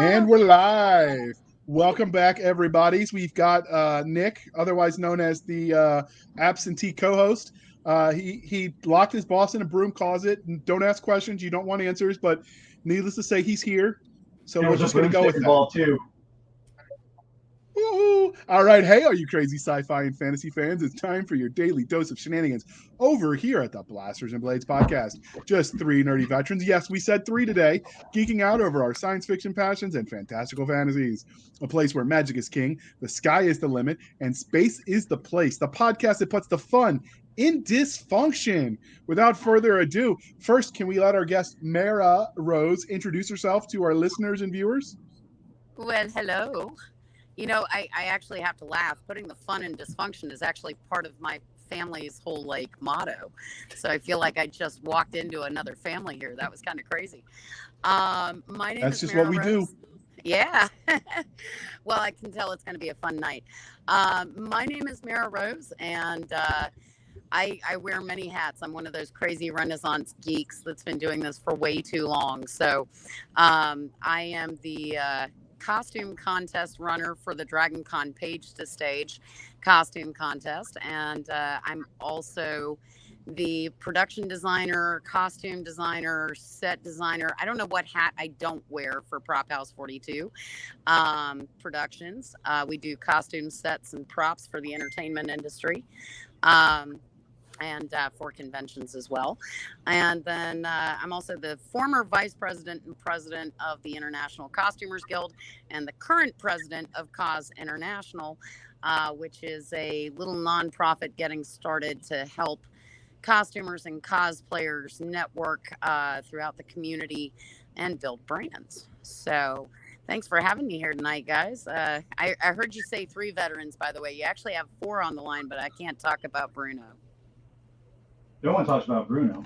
And we're live. Welcome back, everybody. So we've got Nick, otherwise known as the absentee co-host. He locked his boss in a broom closet. Don't ask questions. You don't want answers, but needless to say, he's here. So we're just going to go with that. Too. Woo-hoo. All right. Hey, all you crazy sci-fi and fantasy fans, it's time for your daily dose of shenanigans over here at the Blasters and Blades podcast. Just three nerdy veterans. Yes, we said three today, geeking out over our science fiction passions and fantastical fantasies. A place where magic is king, the sky is the limit, and space is the place. The podcast that puts the fun in dysfunction. Without further ado, first, can we let our guest, Mara Rose, introduce herself to our listeners and viewers? Well, hello. You know, I actually have to laugh. Putting the fun in dysfunction is actually part of my family's whole motto. So I feel like I just walked into another family here. That was kind of crazy. My name That's is just Mara what we Rose. do. Yeah. Well, I can tell it's going to be a fun night. My name is Mara Rose, and I wear many hats. I'm one of those crazy Renaissance geeks that's been doing this for way too long. So I am the costume contest runner for the Dragon Con Page to Stage costume contest, and I'm also the production designer, costume designer, set designer. I don't know what hat I don't wear for Prop House 42 productions. We do costume sets and props for the entertainment industry. And for conventions as well. And then I'm also the former vice president and president of the International Costumers Guild and the current president of Cos International, which is a little nonprofit getting started to help costumers and cosplayers network throughout the community and build brands. So thanks for having me here tonight, guys. I heard you say 3 veterans, by the way. You actually have 4 on the line, but I can't talk about Bruno. No one talks about Bruno.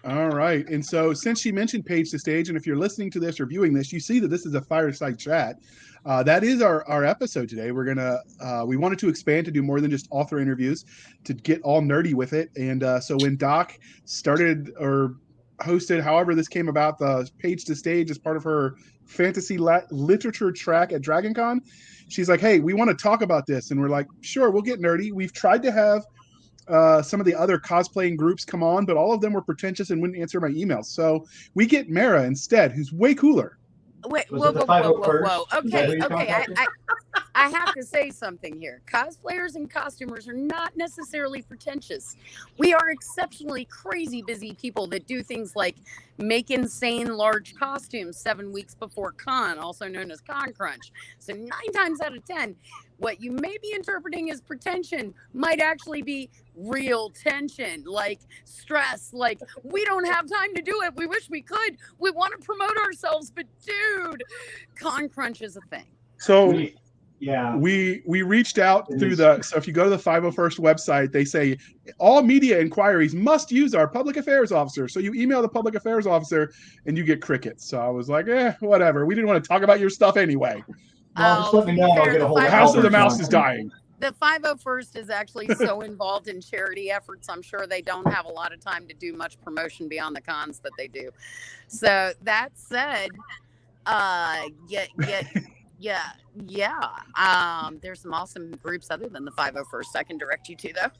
All right. And so since she mentioned Page to Stage, and if you're listening to this or viewing this, you see that this is a fireside chat. That is our episode today. We wanted to expand to do more than just author interviews, to get all nerdy with it. And so when Doc started or hosted, however this came about, the Page to Stage as part of her fantasy literature track at DragonCon, she's like, hey, we want to talk about this. And we're like, sure, we'll get nerdy. We've tried to have some of the other cosplaying groups come on, but all of them were pretentious and wouldn't answer my emails. So we get Mara instead, who's way cooler. Wait, whoa. Okay. I have to say something here. Cosplayers and costumers are not necessarily pretentious. We are exceptionally crazy busy people that do things like make insane large costumes 7 weeks before con, also known as con crunch. So 9 times out of 10, what you may be interpreting as pretension might actually be real tension, like stress, like we don't have time to do it. We wish we could. We want to promote ourselves, but dude, con crunch is a thing. So we reached out through so if you go to the 501st website, they say all media inquiries must use our public affairs officer. So you email the public affairs officer and you get crickets. So I was like, whatever. We didn't want to talk about your stuff anyway. Well, just let me know. I'll get a hold of the House of the Mouse is dying. The 501st is actually so involved in charity efforts. I'm sure they don't have a lot of time to do much promotion beyond the cons that they do. So that said, there's some awesome groups other than the 501st I can direct you to, though.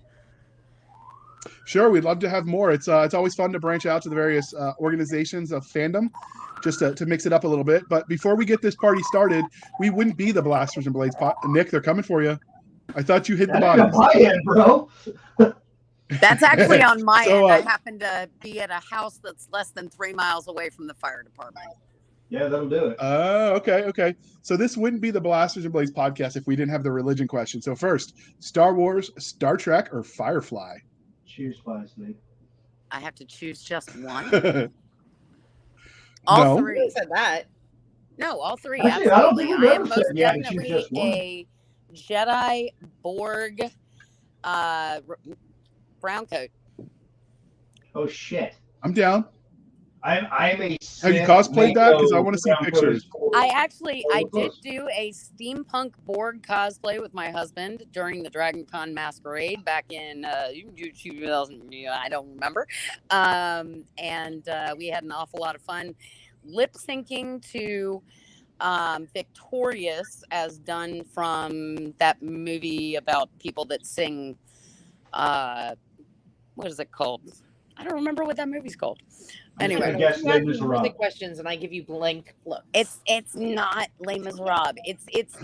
Sure, we'd love to have more. It's always fun to branch out to the various organizations of fandom, just to mix it up a little bit. But before we get this party started, we wouldn't be the Blasters and Blades Nick, they're coming for you. I thought you hit the bottom. My end, bro. That's actually on my end. I happen to be at a house that's less than 3 miles away from the fire department. Yeah, that'll do it. Okay. So this wouldn't be the Blasters and Blades podcast if we didn't have the religion question. So first, Star Wars, Star Trek, or Firefly? Choose wisely. I have to choose just one. All three. Who said that? No, all 3. Actually, absolutely. I am most definitely a Jedi Borg brown coat. Oh shit! I'm down. I'm a. Have you cosplayed that? Because I want to see pictures. I did do a steampunk Borg cosplay with my husband during the Dragon Con Masquerade back in 2000. I don't remember. And we had an awful lot of fun. lip syncing to Victorious, as done from that movie about people that sing. What is it called? I don't remember what that movie's called. Anyway, I guess you ask Les me really Miserables. questions and I give you blank looks. it's not Les Miserables. It's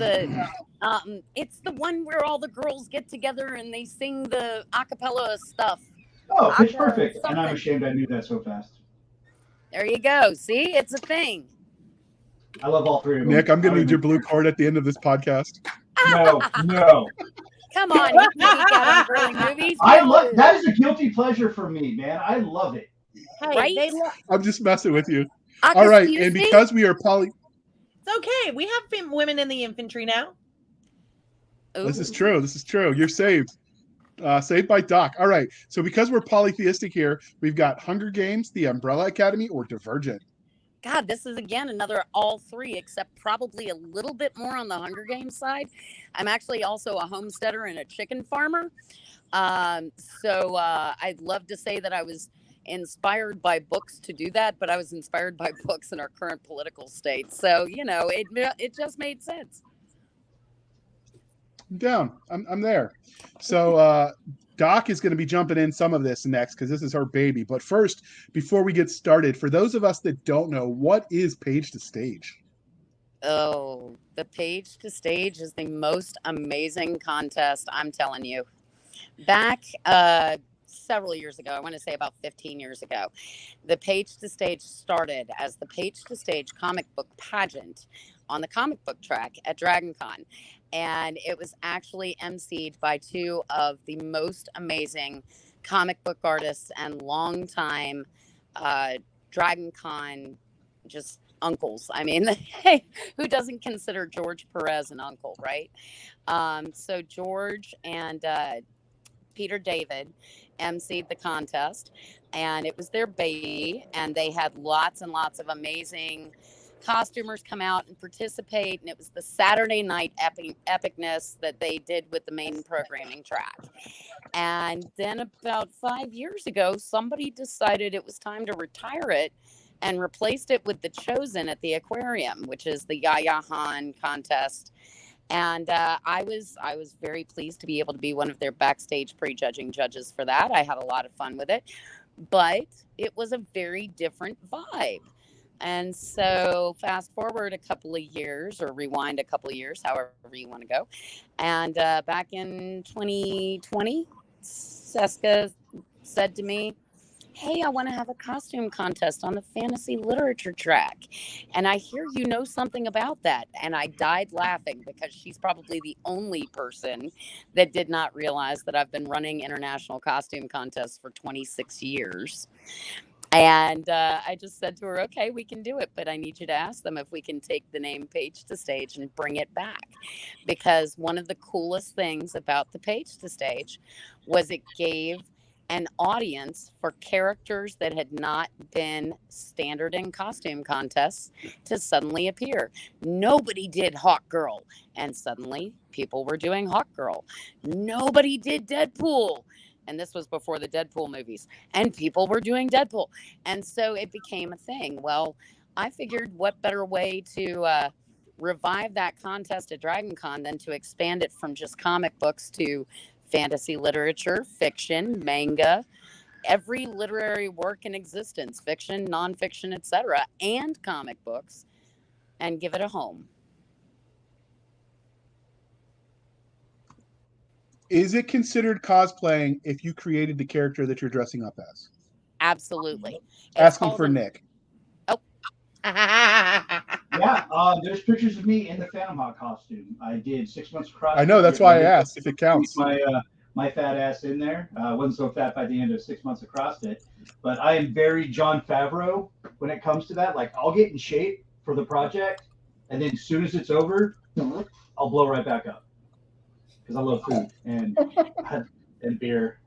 the one where all the girls get together and they sing the a cappella stuff. Oh, Pitch Perfect. And I'm something. ashamed I knew that so fast. There you go. See, it's a thing. I love all three of them. Nick, I'm gonna I need your don't blue card at the end of this podcast. even- No. Come on, you can geek out on girly movies. I No. love that is a guilty pleasure for me, man. I love it. Hey, Right? I'm just messing with you. Ah, All right, excuse and me? because we are poly, It's okay. We have women in the infantry now. this is Ooh. true. This is true. You're saved. Saved by Doc. All right. So because we're polytheistic here, we've got Hunger Games, The Umbrella Academy, or Divergent. God, this is again another all three, except probably a little bit more on the Hunger Games side. I'm actually also a homesteader and a chicken farmer. So I'd love to say that I was inspired by books to do that, but I was inspired by books in our current political state. So, it just made sense. I'm down. I'm there. So Doc is going to be jumping in some of this next because this is her baby. But first, before we get started, for those of us that don't know, what is Page to Stage? Oh, the Page to Stage is the most amazing contest, I'm telling you. Back several years ago, I want to say about 15 years ago, the Page to Stage started as the Page to Stage comic book pageant on the comic book track at DragonCon. And it was actually emceed by two of the most amazing comic book artists and longtime DragonCon just uncles. I mean, who doesn't consider George Perez an uncle, right? So George and Peter David emceed the contest, and it was their baby, and they had lots and lots of amazing costumers come out and participate, and it was the Saturday night epicness that they did with the main programming track. And then about 5 years ago, somebody decided it was time to retire it and replaced it with the Chosen at the aquarium, which is the Yaya Han contest. And I was very pleased to be able to be one of their backstage prejudging judges for that. I had a lot of fun with it, but it was a very different vibe. And so fast forward a couple of years, or rewind a couple of years, however you want to go. And back in 2020, Cisca said to me, hey, I want to have a costume contest on the fantasy literature track. And I hear you know something about that. And I died laughing because she's probably the only person that did not realize that I've been running international costume contests for 26 years. And I just said to her, okay, we can do it, but I need you to ask them if we can take the name Page to Stage and bring it back. Because one of the coolest things about the Page to Stage was it gave an audience for characters that had not been standard in costume contests to suddenly appear. Nobody did Hawk Girl, and suddenly people were doing Hawk Girl. Nobody did Deadpool. And this was before the Deadpool movies, and people were doing Deadpool. And so it became a thing. Well, I figured what better way to revive that contest at DragonCon than to expand it from just comic books to fantasy literature, fiction, manga, every literary work in existence, fiction, nonfiction, etc., and comic books, and give it a home. Is it considered cosplaying if you created the character that you're dressing up as? Absolutely. Asking for Nick. Yeah, there's pictures of me in the Phantom Hawk costume. I did 6 months across. I know, that's why I asked if it counts. My fat ass in there. Wasn't so fat by the end of 6 months across it. But I am very Jon Favreau when it comes to that. Like, I'll get in shape for the project, and then as soon as it's over, I'll blow right back up. Because I love food and beer.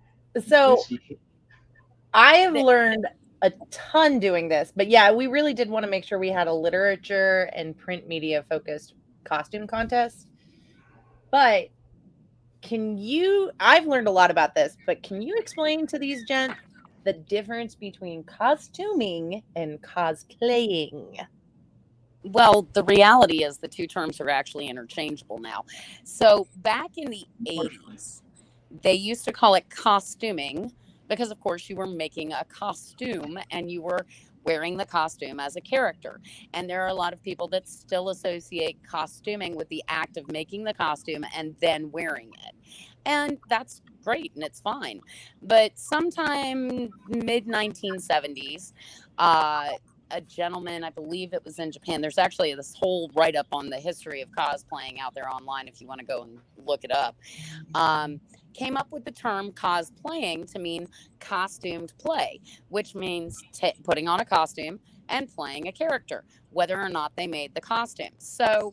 So whiskey. I have learned a ton doing this, but yeah, we really did want to make sure we had a literature and print media focused costume contest. But I've learned a lot about this, but can you explain to these gents the difference between costuming and cosplaying? Well, the reality is the two terms are actually interchangeable now. So back in the 80s, they used to call it costuming because, of course, you were making a costume and you were wearing the costume as a character. And there are a lot of people that still associate costuming with the act of making the costume and then wearing it. And that's great and it's fine. But sometime mid 1970s, a gentleman, I believe it was in Japan. There's actually this whole write up on the history of cosplaying out there online if you want to go and look it up. Came up with the term cosplaying to mean costumed play, which means putting on a costume and playing a character, whether or not they made the costume. So,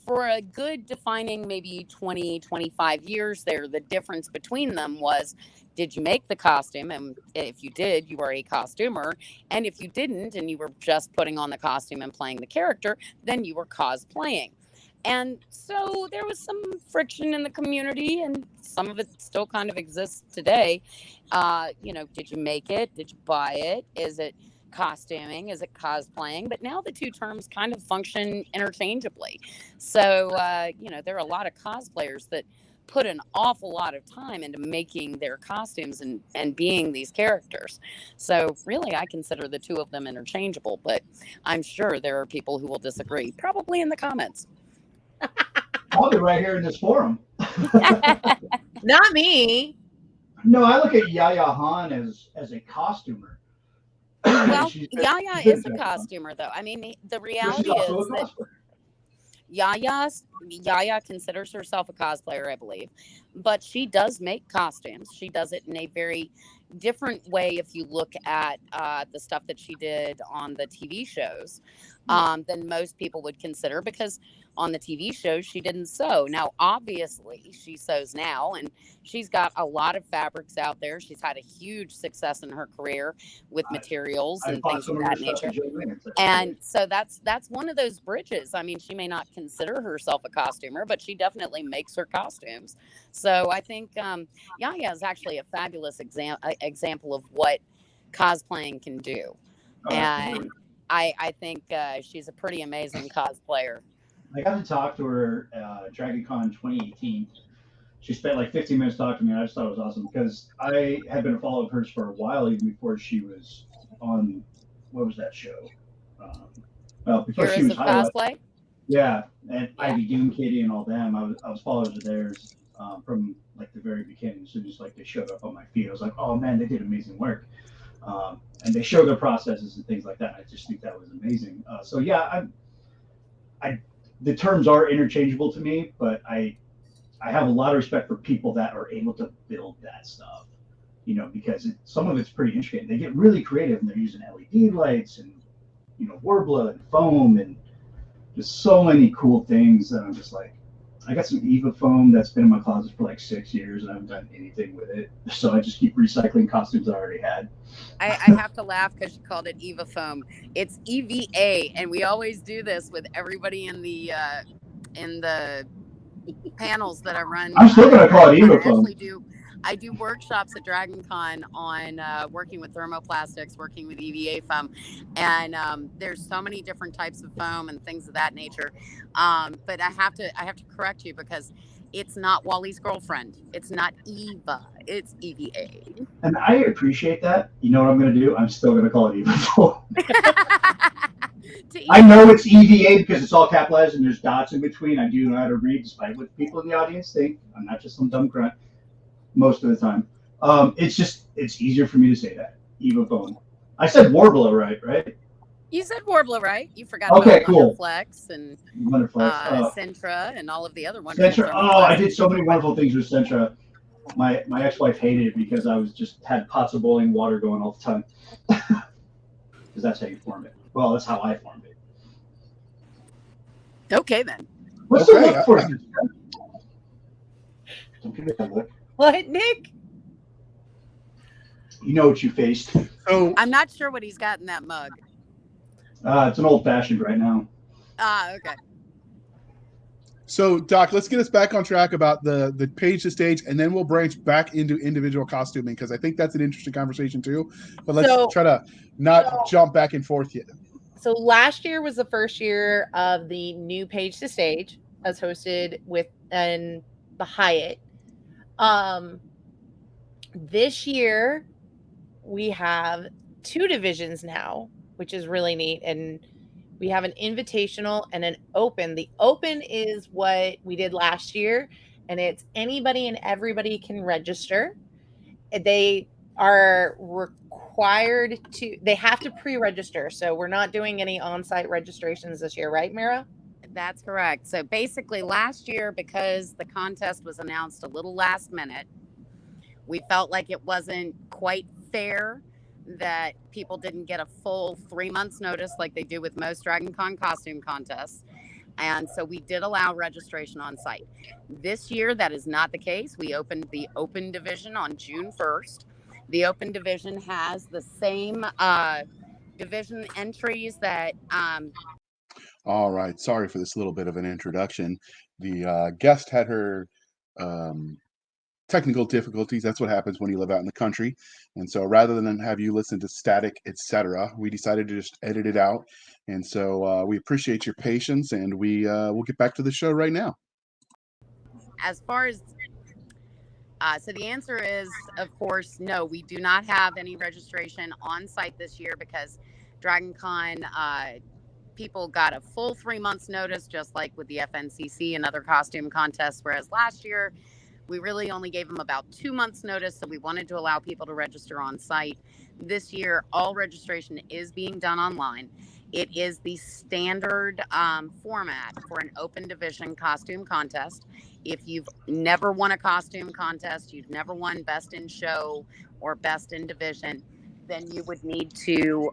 for a good defining maybe 20, 25 years there, the difference between them was, did you make the costume? And if you did, you were a costumer. And if you didn't, and you were just putting on the costume and playing the character, then you were cosplaying. And so there was some friction in the community, and some of it still kind of exists today. Did you make it? Did you buy it? Is it costuming? Is it cosplaying? But now the two terms kind of function interchangeably. So, there are a lot of cosplayers that put an awful lot of time into making their costumes and being these characters. So really, I consider the two of them interchangeable, but I'm sure there are people who will disagree, probably in the comments. Probably right here in this forum. Not me. No, I look at Yaya Han as a costumer. Well, Yaya is a costumer, though. I mean, the reality is that Yaya considers herself a cosplayer, I believe, but she does make costumes. She does it in a very different way if you look at the stuff that she did on the TV shows than most people would consider, because on the TV shows she didn't sew. Now, obviously, she sews now, and she's got a lot of fabrics out there. She's had a huge success in her career with materials and things of that nature. And so that's one of those bridges. I mean, she may not consider herself a costumer, but she definitely makes her costumes. So I think Yaya is actually a fabulous example of what cosplaying can do. And I think she's a pretty amazing cosplayer. I got to talk to her Dragon Con 2018. She spent like 15 minutes talking to me, and I just thought it was awesome because I had been a follower of hers for a while, even before she was on, what was that show? Before Heroes she was of Cosplay? Yeah, and Ivy Doom Kitty and all them. I was followers of theirs from like the very beginning. As soon as like they showed up on my feed, I was like, oh man, they did amazing work. And they show their processes and things like that. I just think that was amazing. So yeah, the terms are interchangeable to me, but I have a lot of respect for people that are able to build that stuff, because some of it's pretty intricate. They get really creative, and they're using LED lights and, Worbla and foam and just so many cool things that I'm just like, I got some Eva foam that's been in my closet for like 6 years, and I haven't done anything with it. So I just keep recycling costumes I already had. I have to laugh because you called it Eva foam. It's EVA, and we always do this with everybody in the panels that I run. I'm still gonna call it Eva foam. I do workshops at Dragon Con on working with thermoplastics, working with EVA foam, and there's so many different types of foam and things of that nature. But I have to correct you because it's not Wally's girlfriend. It's not Eva. It's EVA. And I appreciate that. You know what I'm gonna do? I'm still gonna call it Eva foam. I know it's EVA because it's all capitalized and there's dots in between. I do know how to read, despite what people in the audience think. I'm not just some dumb grunt. Most of the time, it's easier for me to say that Eva foam. I said Warbler, right? You said Warbler, right? You forgot about cool. Wonderflex and Centra and all of the other ones. Centra. Oh, I did so many wonderful things with Centra. My ex-wife hated it because I had pots of boiling water going all the time. Because that's how you form it. Well, that's how I formed it. Okay then. What's the look for you? Don't give me that look. What, Nick? You know what you faced. So I'm not sure what he's got in that mug. It's an old fashioned right now. Okay. So, Doc, let's get us back on track about the page to stage, and then we'll branch back into individual costuming because I think that's an interesting conversation too. But let's try to not jump back and forth yet. So last year was the first year of the new page to stage, as hosted within the Hyatt. This year we have 2 divisions now, which is really neat, and we have an invitational and an open. The open is what we did last year, and it's anybody and everybody can register. They are required to, they have to pre-register. So we're not doing any on-site registrations this year, right, Mira? That's correct. So basically last year, because the contest was announced a little last minute, we felt like it wasn't quite fair that people didn't get a full 3 months notice like they do with most Dragon Con costume contests. And so we did allow registration on site. This year, that is not the case. We opened the open division on June 1st. The open division has the same division entries that... All right. Sorry for this little bit of an introduction. The guest had her technical difficulties. That's what happens when you live out in the country. And so rather than have you listen to static, etc., we decided to just edit it out. And so we appreciate your patience, and we'll get back to the show right now. As far as so the answer is, of course, no, we do not have any registration on site this year because Dragon Con people got a full 3 months notice, just like with the FNCC and other costume contests, whereas last year we really only gave them about 2 months notice, so we wanted to allow people to register on site. This year, all registration is being done online. It is the standard format for an open division costume contest. If you've never won a costume contest, you've never won best in show or best in division, then you would need to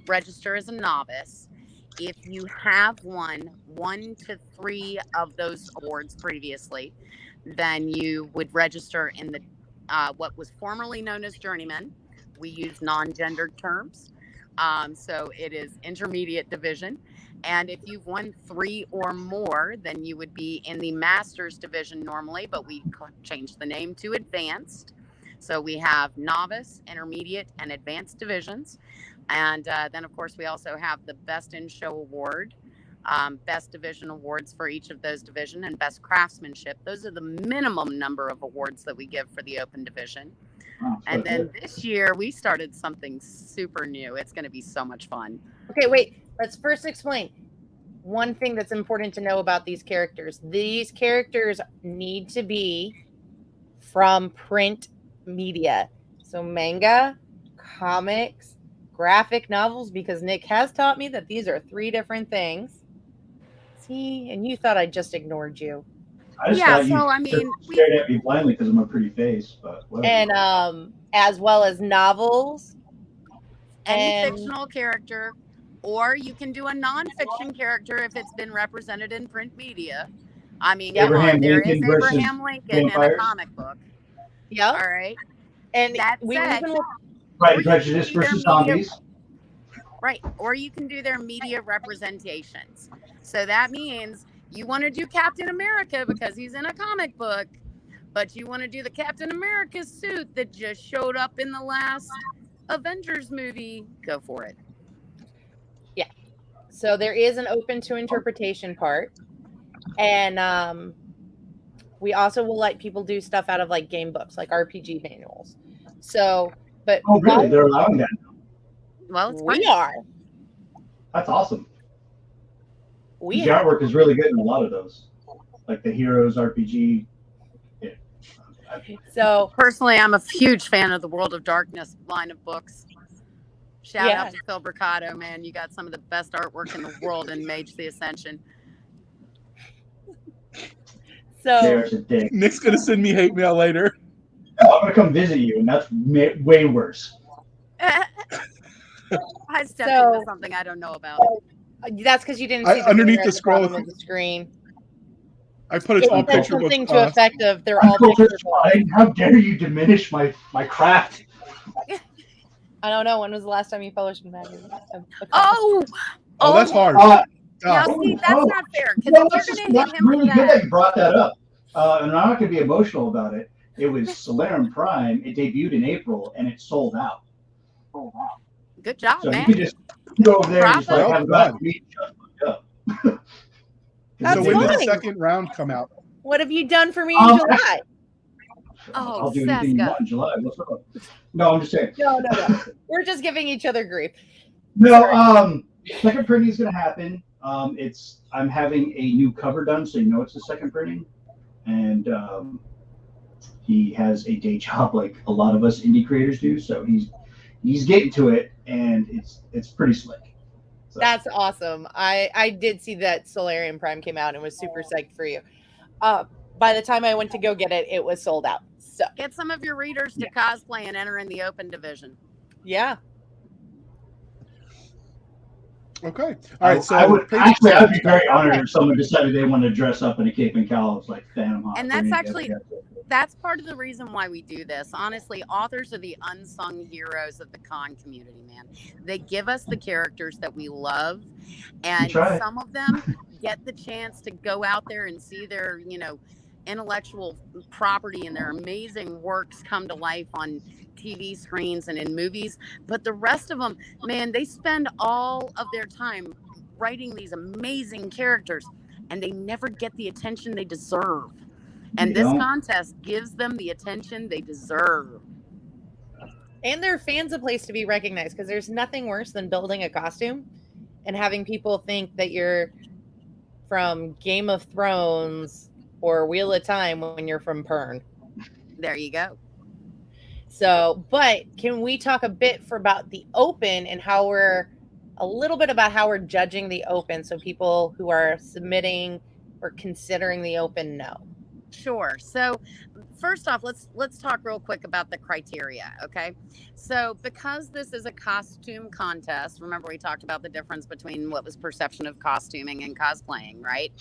register as a novice. If you have won 1 to 3 of those awards previously, then you would register in the what was formerly known as journeyman. We use non-gendered terms. So it is intermediate division. And if you've won 3 or more, then you would be in the master's division normally, but we changed the name to advanced. So we have novice, intermediate, and advanced divisions. And then, of course, we also have the Best in Show Award, Best Division Awards for each of those divisions, and Best Craftsmanship. Those are the minimum number of awards that we give for the open division. And then this year, we started something super new. It's going to be so much fun. Okay, wait. Let's first explain one thing that's important to know about these characters. These characters need to be from print media. So manga, comics, graphic novels, because Nick has taught me that these are 3 different things. See, and you thought I just ignored you. I just thought you stared at me blindly because I'm a pretty face, but whatever. And as well as novels. Any fictional character, or you can do a non-fiction character if it's been represented in print media. I mean, there is Abraham Lincoln in a comic book. Yeah. All right. And that said, Pride and Prejudice versus zombies. Right. Or you can do their media representations. So that means you want to do Captain America because he's in a comic book, but you want to do the Captain America suit that just showed up in the last Avengers movie. Go for it. Yeah. So there is an open to interpretation part. And we also will let people do stuff out of like game books, like RPG manuals. So, but oh, really? They're allowing that now? Well, we are. That's awesome. The artwork is really good in a lot of those, like the Heroes RPG. Yeah. So personally, I'm a huge fan of the World of Darkness line of books. Shout out to Phil Bricado, man. You got some of the best artwork in the world in Mage the Ascension. So Nick's gonna send me hate mail later. I'm gonna come visit you, and that's way worse. I stepped into something I don't know about. That's because you didn't see underneath the scroll of the screen. I put a picture something to effect of they're all pictures. How dare you diminish my craft? I don't know. When was the last time you published a magazine? Oh, that's hard. Now, Oh, see, that's not fair because No, if you're going to hit that's him with really good that that, you brought that up. And I'm not going to be emotional about it. It was Solarium Prime. It debuted in April and it sold out. good job, So you man. could just go over there and just like Bravo. have a Well glass of meat and shut the fuck up. That's so when did the fine. second round come out? What have you done for me in July? Oh, I'll do anything you Cisca. want in July. What's up? No, I'm just saying. No. We're just giving each other grief. No, second printing is going to happen. I'm having a new cover done, so you know it's a second printing, and he has a day job like a lot of us indie creators do. So he's getting to it, and it's pretty slick. So. That's awesome. I did see that Solarium Prime came out and was super psyched for you. By the time I went to go get it, it was sold out. So Get some of your readers to cosplay and enter in the open division. yeah. Okay. All right. So I'd be very honored if someone decided they wanted to dress up in a cape and cowl like Phantom Hawk. And that's part of the reason why we do this. Honestly, authors are the unsung heroes of the con community, man. They give us the characters that we love, and some of them get the chance to go out there and see their, intellectual property and their amazing works come to life on TV screens and in movies. But the rest of them, man, they spend all of their time writing these amazing characters, and they never get the attention they deserve. And this contest gives them the attention they deserve. And their fans a place to be recognized, because there's nothing worse than building a costume and having people think that you're from Game of Thrones or Wheel of Time when you're from Pern. There you go. So, but can we talk a bit about the open and a little bit about how we're judging the open, so people who are submitting or considering the open know? Sure. So first off, let's talk real quick about the criteria. Okay. So because this is a costume contest, remember we talked about the difference between what was perception of costuming and cosplaying, right?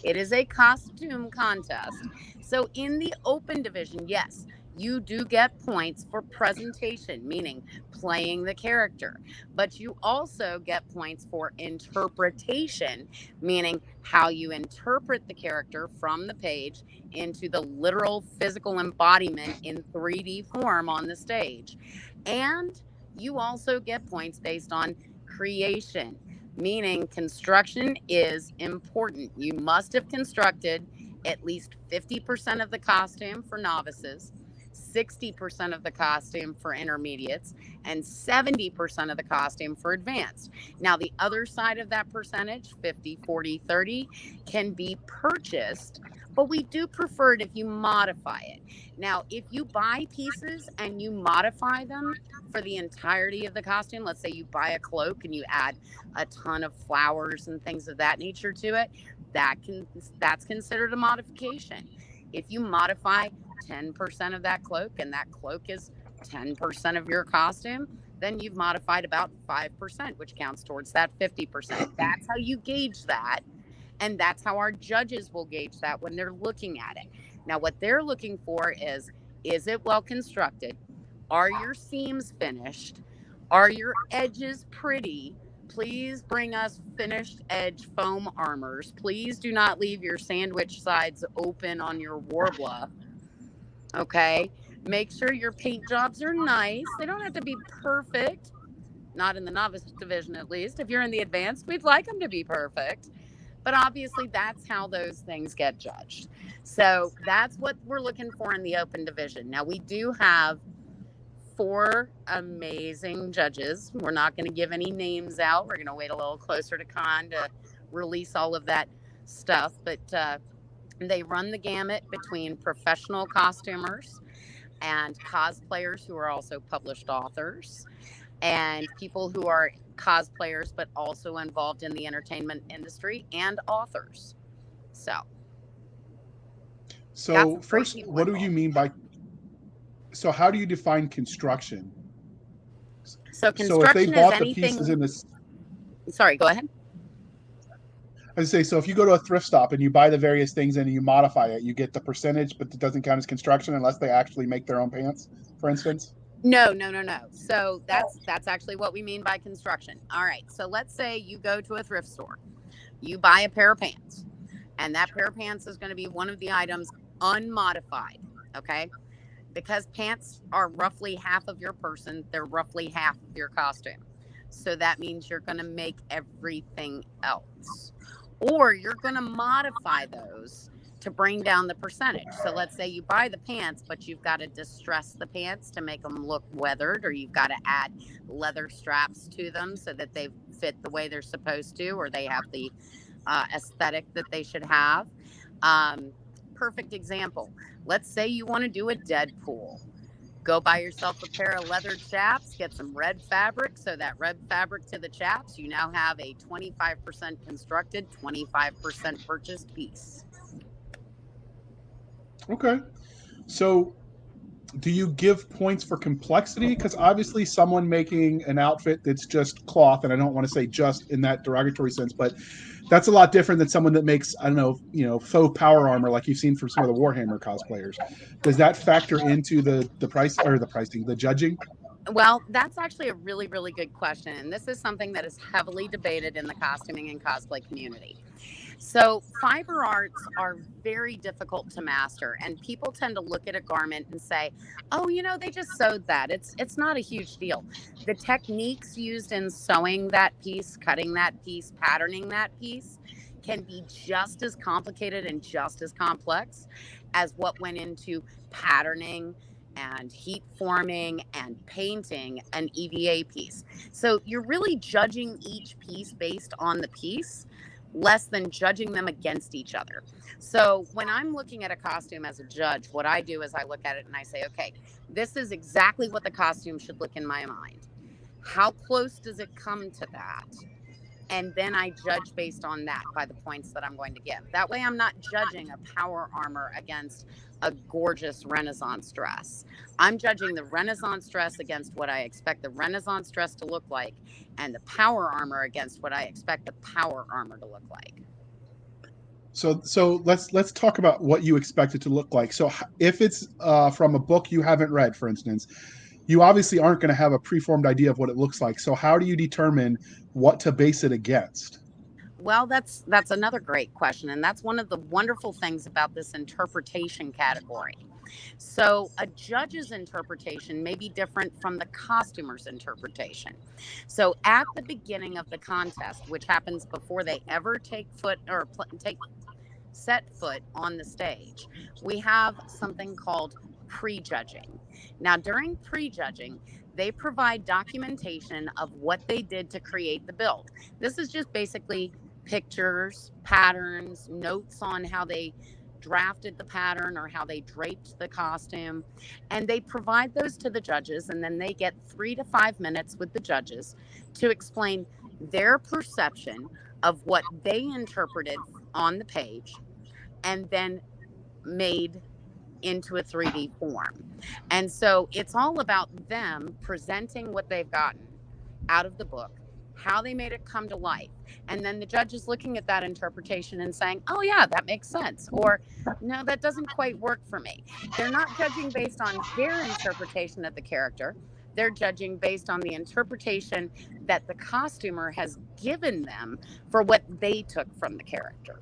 It is a costume contest. So in the open division, yes, you do get points for presentation, meaning playing the character, but you also get points for interpretation, meaning how you interpret the character from the page into the literal physical embodiment in 3D form on the stage. And you also get points based on creation, meaning construction is important. You must have constructed at least 50% of the costume for novices, 60% of the costume for intermediates, and 70% of the costume for advanced. Now, the other side of that percentage, 50, 40, 30, can be purchased, but we do prefer it if you modify it. Now, if you buy pieces and you modify them for the entirety of the costume, let's say you buy a cloak and you add a ton of flowers and things of that nature to it, that's considered a modification. If you modify 10% of that cloak and that cloak is 10% of your costume, then you've modified about 5%, which counts towards that 50%. That's how you gauge that. And that's how our judges will gauge that when they're looking at it. Now, what they're looking for is it well constructed? Are your seams finished? Are your edges pretty? Please bring us finished edge foam armors. Please do not leave your sandwich sides open on your Warbler. Okay. Make sure your paint jobs are nice. They don't have to be perfect. Not in the novice division, at least. If you're in the advanced, we'd like them to be perfect. But obviously, that's how those things get judged. So that's what we're looking for in the open division. Now, we do have 4 amazing judges. We're not going to give any names out. We're going to wait a little closer to con to release all of that stuff. But they run the gamut between professional costumers and cosplayers who are also published authors, and people who are cosplayers but also involved in the entertainment industry, and authors. So first, what do you mean by, so how do you define construction? So construction, if they bought is anything, the pieces in this, sorry, go ahead. I say, so if you go to a thrift stop and you buy the various things and you modify it, you get the percentage, but it doesn't count as construction unless they actually make their own pants, for instance? No. So that's actually what we mean by construction. All right. So let's say you go to a thrift store. You buy a pair of pants, and that pair of pants is going to be one of the items unmodified. Okay. Because pants are roughly half of your person, they're roughly half of your costume. So that means you're going to make everything else. Or you're going to modify those to bring down the percentage. So let's say you buy the pants, but you've got to distress the pants to make them look weathered, or you've got to add leather straps to them so that they fit the way they're supposed to, or they have the aesthetic that they should have. Um, Perfect example. Let's say you want to do a Deadpool. Go buy yourself a pair of leather chaps, get some red fabric. So that red fabric to the chaps, you now have a 25% constructed, 25% purchased piece. Okay. So do you give points for complexity? Because obviously someone making an outfit that's just cloth, and I don't want to say just in that derogatory sense, but that's a lot different than someone that makes, I don't know, faux power armor like you've seen from some of the Warhammer cosplayers. Does that factor into the price, or the pricing, the judging? Well, that's actually a really, really good question. And this is something that is heavily debated in the costuming and cosplay community. So, fiber arts are very difficult to master, and people tend to look at a garment and say, "Oh, they just sewed that. It's not a huge deal." The techniques used in sewing that piece, cutting that piece, patterning that piece can be just as complicated and just as complex as what went into patterning and heat forming and painting an EVA piece. So, you're really judging each piece based on the piece, less than judging them against each other. So when I'm looking at a costume as a judge, what I do is I look at it and I say, okay, this is exactly what the costume should look in my mind. How close does it come to that? And then I judge based on that by the points that I'm going to give. That way I'm not judging a power armor against a gorgeous Renaissance dress. I'm judging the Renaissance dress against what I expect the Renaissance dress to look like, and the power armor against what I expect the power armor to look like. So let's talk about what you expect it to look like. So if it's from a book you haven't read, for instance, you obviously aren't going to have a preformed idea of what it looks like. So how do you determine what to base it against? Well, that's another great question, and that's one of the wonderful things about this interpretation category. So, a judge's interpretation may be different from the costumer's interpretation. So, at the beginning of the contest, which happens before they ever take foot or take set foot on the stage, we have something called prejudging. Now, during prejudging, they provide documentation of what they did to create the build. This is just basically pictures, patterns, notes on how they drafted the pattern or how they draped the costume. And they provide those to the judges, and then they get 3 to 5 minutes with the judges to explain their perception of what they interpreted on the page and then made into a 3D form. And so it's all about them presenting what they've gotten out of the book, how they made it come to life. And then the judge is looking at that interpretation and saying, oh, yeah, that makes sense. Or, no, that doesn't quite work for me. They're not judging based on their interpretation of the character. They're judging based on the interpretation that the costumer has given them for what they took from the character.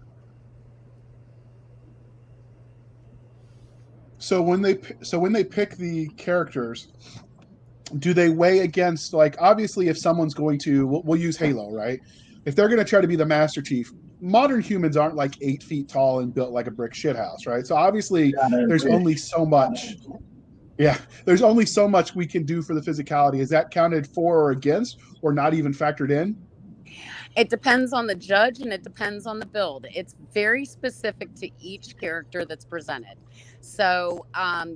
So when they pick the characters, do they weigh against, like, obviously if someone's going to, we'll use Halo, right? If they're going to try to be the Master Chief, modern humans aren't like 8 feet tall and built like a brick shithouse, right? So obviously there's only so much. Yeah, there's only so much we can do for the physicality. Is that counted for or against, or not even factored in? It depends on the judge and it depends on the build. It's very specific to each character that's presented. So,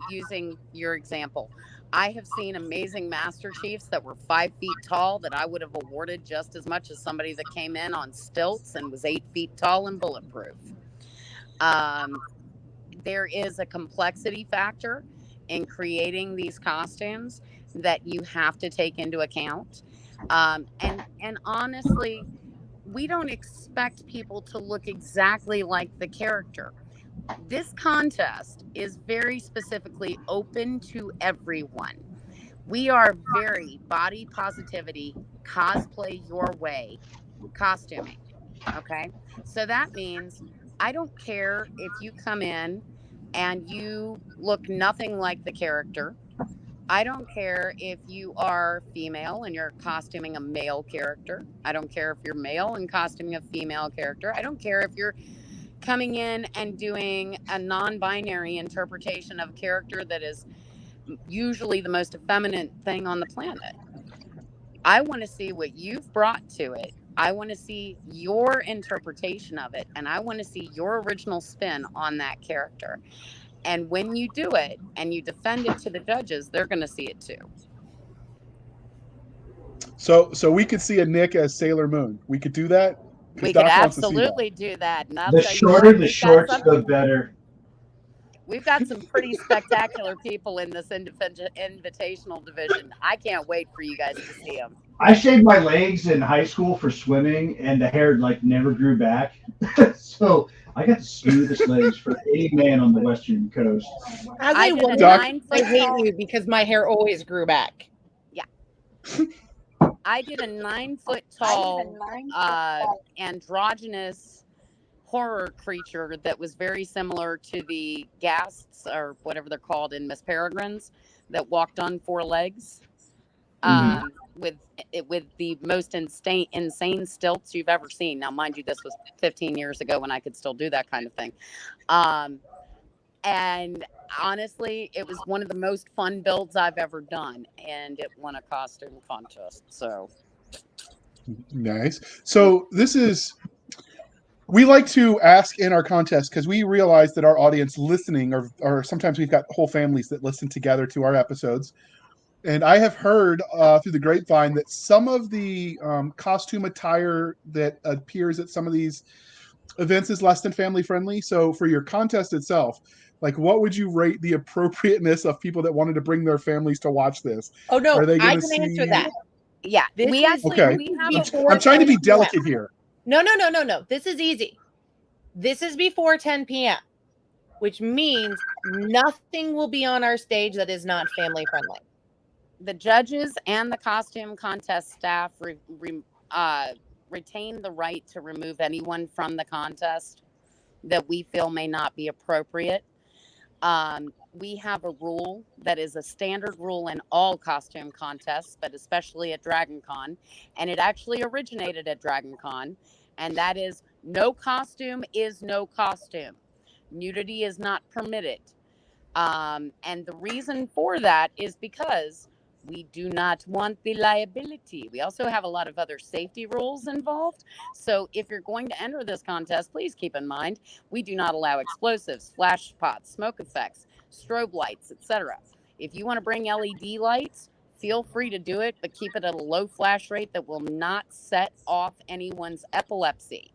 using your example, I have seen amazing Master Chiefs that were 5 feet tall that I would have awarded just as much as somebody that came in on stilts and was 8 feet tall and bulletproof. There is a complexity factor in creating these costumes that you have to take into account. And honestly, we don't expect people to look exactly like the character. This contest is very specifically open to everyone. We are very body positivity, cosplay your way, costuming. Okay. So that means I don't care if you come in and you look nothing like the character. I don't care if you are female and you're costuming a male character. I don't care if you're male and costuming a female character. I don't care if you're coming in and doing a non binary interpretation of a character that is usually the most effeminate thing on the planet. I want to see what you've brought to it. I want to see your interpretation of it. And I want to see your original spin on that character. And when you do it and you defend it to the judges, they're going to see it too. So we could see a Nick as Sailor Moon. We could do that. We could absolutely do that. And I'll The tell you shorter what, the shorts, the better. We've got some pretty spectacular people in this invitational division. I can't wait for you guys to see them. I shaved my legs in high school for swimming, and the hair like never grew back. So I got the smoothest legs for any man on the western coast. I did I hate you because my hair always grew back. Yeah. I did a 9-foot tall androgynous horror creature that was very similar to the ghasts or whatever they're called in Miss Peregrine's that walked on 4 legs. With the most insane stilts you've ever seen. Now, mind you, this was 15 years ago when I could still do that kind of thing. And honestly, it was one of the most fun builds I've ever done, and it won a costume contest. So nice. So we like to ask in our contest because we realize that our audience listening, or sometimes we've got whole families that listen together to our episodes. And I have heard through the grapevine that some of the costume attire that appears at some of these events is less than family friendly. So for your contest itself, like what would you rate the appropriateness of people that wanted to bring their families to watch this? Oh no, Are they I gonna can answer that. Yeah, we actually I'm trying to be delicate here. No. This is easy. This is before 10 p.m., which means nothing will be on our stage that is not family friendly. The judges and the costume contest staff retain the right to remove anyone from the contest that we feel may not be appropriate. We have a rule that is a standard rule in all costume contests, but especially at Dragon Con, and it actually originated at Dragon Con, and that is no costume is no costume. Nudity is not permitted. And the reason for that is because we do not want the liability. We also have a lot of other safety rules involved. So if you're going to enter this contest, please keep in mind, we do not allow explosives, flash pots, smoke effects, strobe lights, etc. If you want to bring LED lights, feel free to do it, but keep it at a low flash rate that will not set off anyone's epilepsy.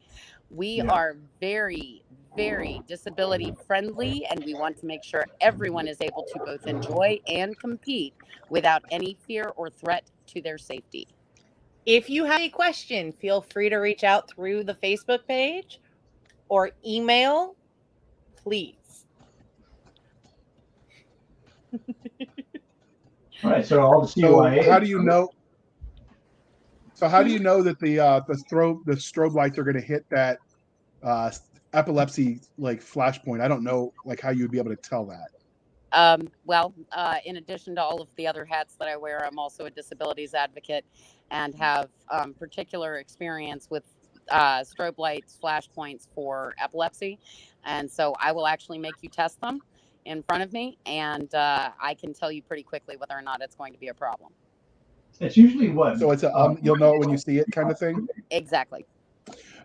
We are very, very disability friendly, and we want to make sure everyone is able to both enjoy and compete without any fear or threat to their safety. If you have a question, feel free to reach out through the Facebook page or email, please. All right, so all the CYA. So how do you know? So how do you know that the strobe lights are going to hit that epilepsy like flashpoint? I don't know like how you would be able to tell that. Well, in addition to all of the other hats that I wear, I'm also a disabilities advocate and have particular experience with strobe lights, flashpoints for epilepsy. And so I will actually make you test them in front of me, and I can tell you pretty quickly whether or not it's going to be a problem. It's usually what? So it's you'll know it when you see it kind of thing? Exactly.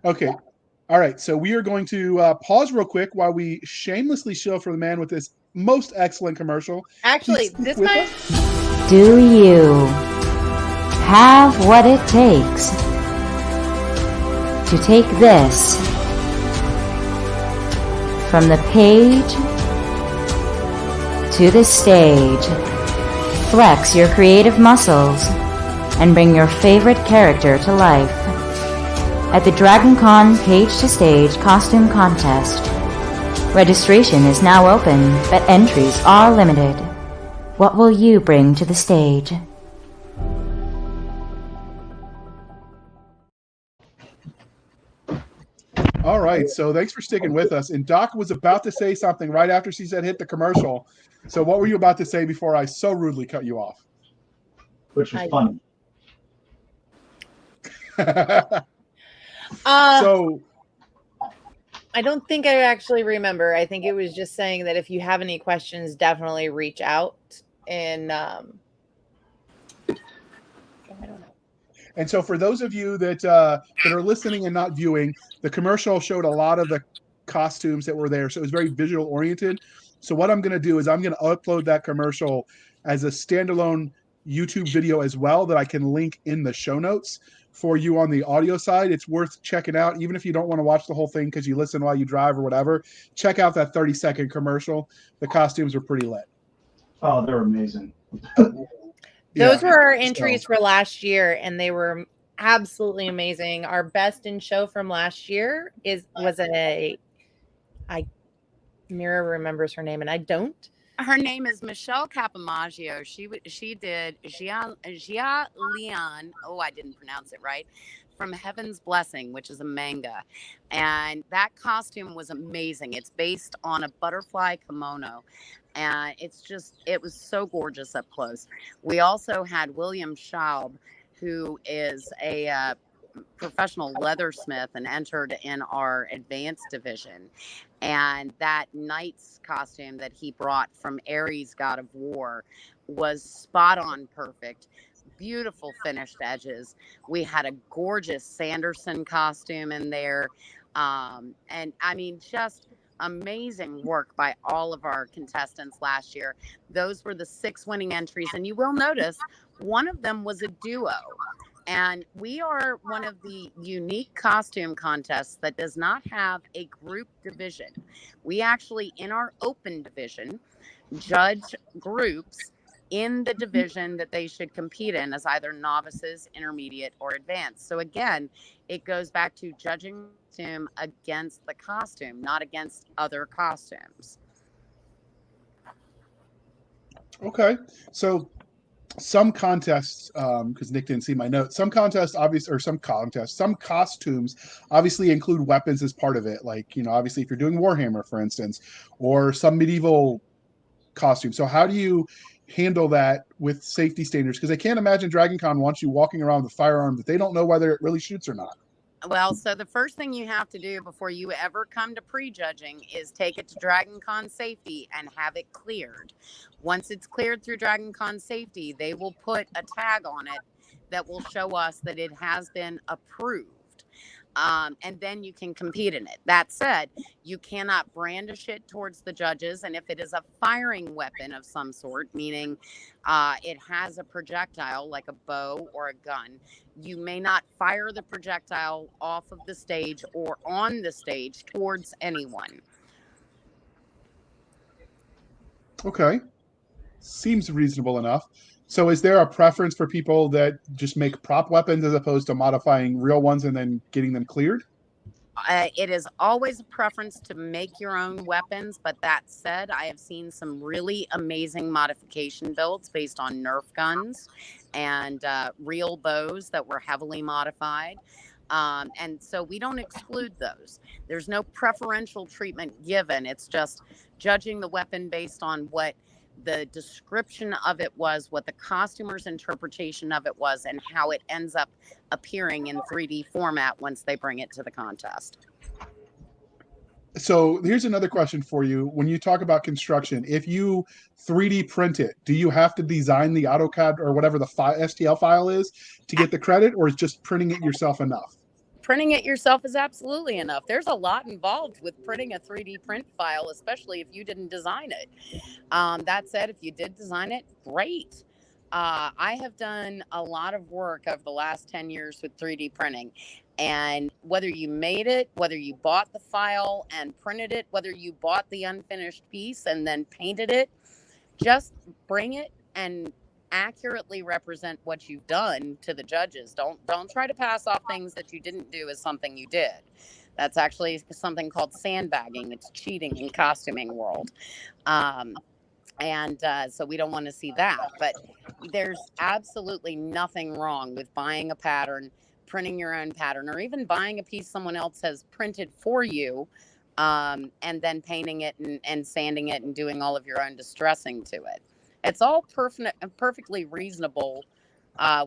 Okay. All right. So we are going to pause real quick while we shamelessly shill for the man with this most excellent commercial. Actually, this time... Do you have what it takes to take this from the page to the stage, flex your creative muscles, and bring your favorite character to life at the Dragon Con Page to Stage Costume Contest? Registration is now open, but entries are limited. What will you bring to the stage? All right. So thanks for sticking with us. And Doc was about to say something right after she said hit the commercial. So what were you about to say before I so rudely cut you off? Which was funny. So I don't think I actually remember. I think it was just saying that if you have any questions, definitely reach out. And I don't know. And so for those of you that that are listening and not viewing, the commercial showed a lot of the costumes that were there. So it was very visual oriented. So what I'm going to do is I'm going to upload that commercial as a standalone YouTube video as well that I can link in the show notes for you on the audio side. It's worth checking out, even if you don't want to watch the whole thing because you listen while you drive or whatever. Check out that 30-second commercial. The costumes were pretty lit. Oh, they're amazing. Those were our entries for last year, and they were absolutely amazing. Our best in show from last year Mira remembers her name, and I don't. Her name is Michelle Capamaggio. She did Gia Leon. Oh, I didn't pronounce it right. From Heaven's Blessing, which is a manga. And that costume was amazing. It's based on a butterfly kimono. And it was so gorgeous up close. We also had William Schaub, who is a professional leathersmith and entered in our advanced division. And that knight's costume that he brought from Ares, God of War, was spot on perfect. Beautiful finished edges. We had a gorgeous Sanderson costume in there. And I mean, just amazing work by all of our contestants last year. Those were the 6 winning entries. And you will notice one of them was a duo. And we are one of the unique costume contests that does not have a group division. We actually, in our open division, judge groups in the division that they should compete in as either novices, intermediate, or advanced. So again, it goes back to judging costume against the costume, not against other costumes. Okay. So some contests, because Nick didn't see my notes, some costumes obviously include weapons as part of it. Like, obviously if you're doing Warhammer, for instance, or some medieval costume. So how do you handle that with safety standards? Because I can't imagine Dragon Con wants you walking around with a firearm that they don't know whether it really shoots or not. Well, so the first thing you have to do before you ever come to prejudging is take it to Dragon Con Safety and have it cleared. Once it's cleared through Dragon Con Safety, they will put a tag on it that will show us that it has been approved. And then you can compete in it. That said, you cannot brandish it towards the judges. And if it is a firing weapon of some sort, meaning it has a projectile like a bow or a gun, you may not fire the projectile off of the stage or on the stage towards anyone. Okay. Seems reasonable enough. So is there a preference for people that just make prop weapons as opposed to modifying real ones and then getting them cleared? It is always a preference to make your own weapons. But that said, I have seen some really amazing modification builds based on Nerf guns and real bows that were heavily modified. And so we don't exclude those. There's no preferential treatment given. It's just judging the weapon based on what the description of it was, what the costumer's interpretation of it was, and how it ends up appearing in 3D format once they bring it to the contest. So here's another question for you. When you talk about construction, if you 3D print it, do you have to design the AutoCAD or whatever the STL file is to get the credit, or is just printing it yourself enough? Printing it yourself is absolutely enough. There's a lot involved with printing a 3D print file, especially if you didn't design it. That said, if you did design it, great. I have done a lot of work over the last 10 years with 3D printing. And whether you made it, whether you bought the file and printed it, whether you bought the unfinished piece and then painted it, just bring it and accurately represent what you've done to the judges. Don't try to pass off things that you didn't do as something you did. That's actually something called sandbagging. It's cheating in costuming world. So we don't want to see that. But there's absolutely nothing wrong with buying a pattern, printing your own pattern, or even buying a piece someone else has printed for you, and then painting it and sanding it and doing all of your own distressing to it. It's all perfectly reasonable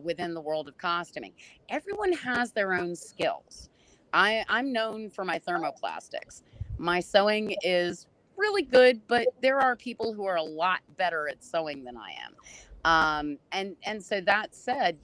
within the world of costuming. Everyone has their own skills. I'm known for my thermoplastics. My sewing is really good, but there are people who are a lot better at sewing than I am. And so that said,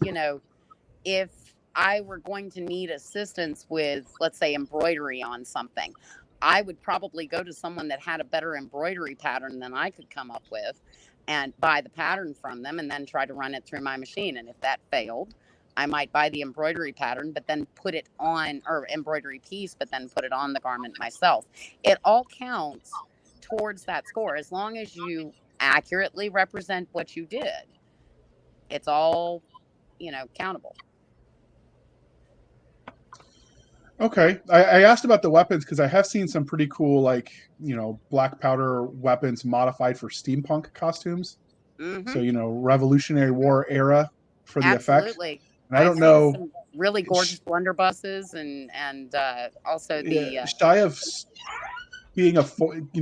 if I were going to need assistance with, let's say, embroidery on something, I would probably go to someone that had a better embroidery pattern than I could come up with and buy the pattern from them and then try to run it through my machine. And if that failed, I might buy the embroidery pattern, but then put it on, or embroidery piece, but then put it on the garment myself. It all counts towards that score as long as you accurately represent what you did. It's all, countable. Okay. I asked about the weapons because I have seen some pretty cool, like, black powder weapons modified for steampunk costumes. Mm-hmm. So, Revolutionary War era for the effect. Absolutely. And I don't I've know. seen some really gorgeous blunderbusses and also the shy of being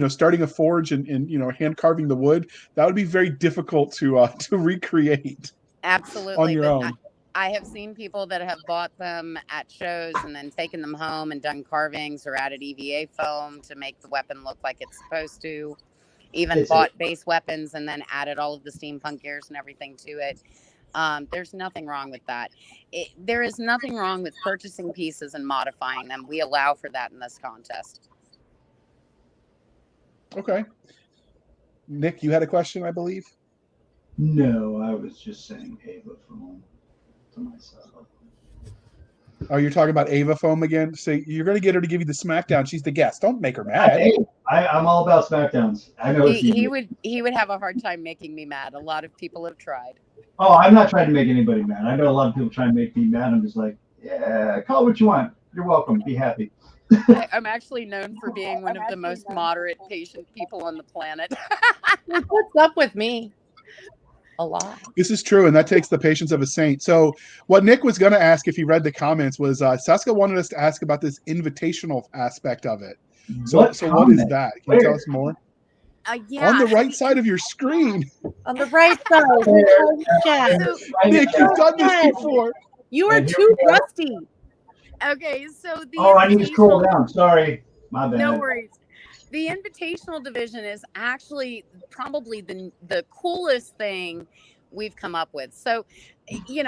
starting a forge and hand carving the wood, that would be very difficult to recreate. Absolutely. On your own. I have seen people that have bought them at shows and then taken them home and done carvings or added EVA foam to make the weapon look like it's supposed to. Even bought base weapons and then added all of the steampunk gears and everything to it. There's nothing wrong with that. There is nothing wrong with purchasing pieces and modifying them. We allow for that in this contest. Okay. Nick, you had a question, I believe? No, I was just saying Ava foam to myself. Oh, you're talking about Ava foam again? So you're going to get her to give you the smackdown. She's the guest. Don't make her mad. I'm all about smackdowns. I know he would have a hard time making me mad. A lot of people have tried. Oh, I'm not trying to make anybody mad. I know a lot of people try and make me mad. I'm just like, yeah, call it what you want. You're welcome. Be happy. I'm actually known for being one of the most moderate, patient people on the planet. What's up with me? A lot. This is true, and that takes the patience of a saint. So what Nick was going to ask if he read the comments was Cisca wanted us to ask about this invitational aspect of it. So what is that? Can you tell us more? Yeah. On the right side of your screen. On the right side. Nick, you've done this before. You are too rusty. Okay, so I need to scroll down. Sorry. My bad. No worries. The invitational division is actually probably the coolest thing we've come up with. So,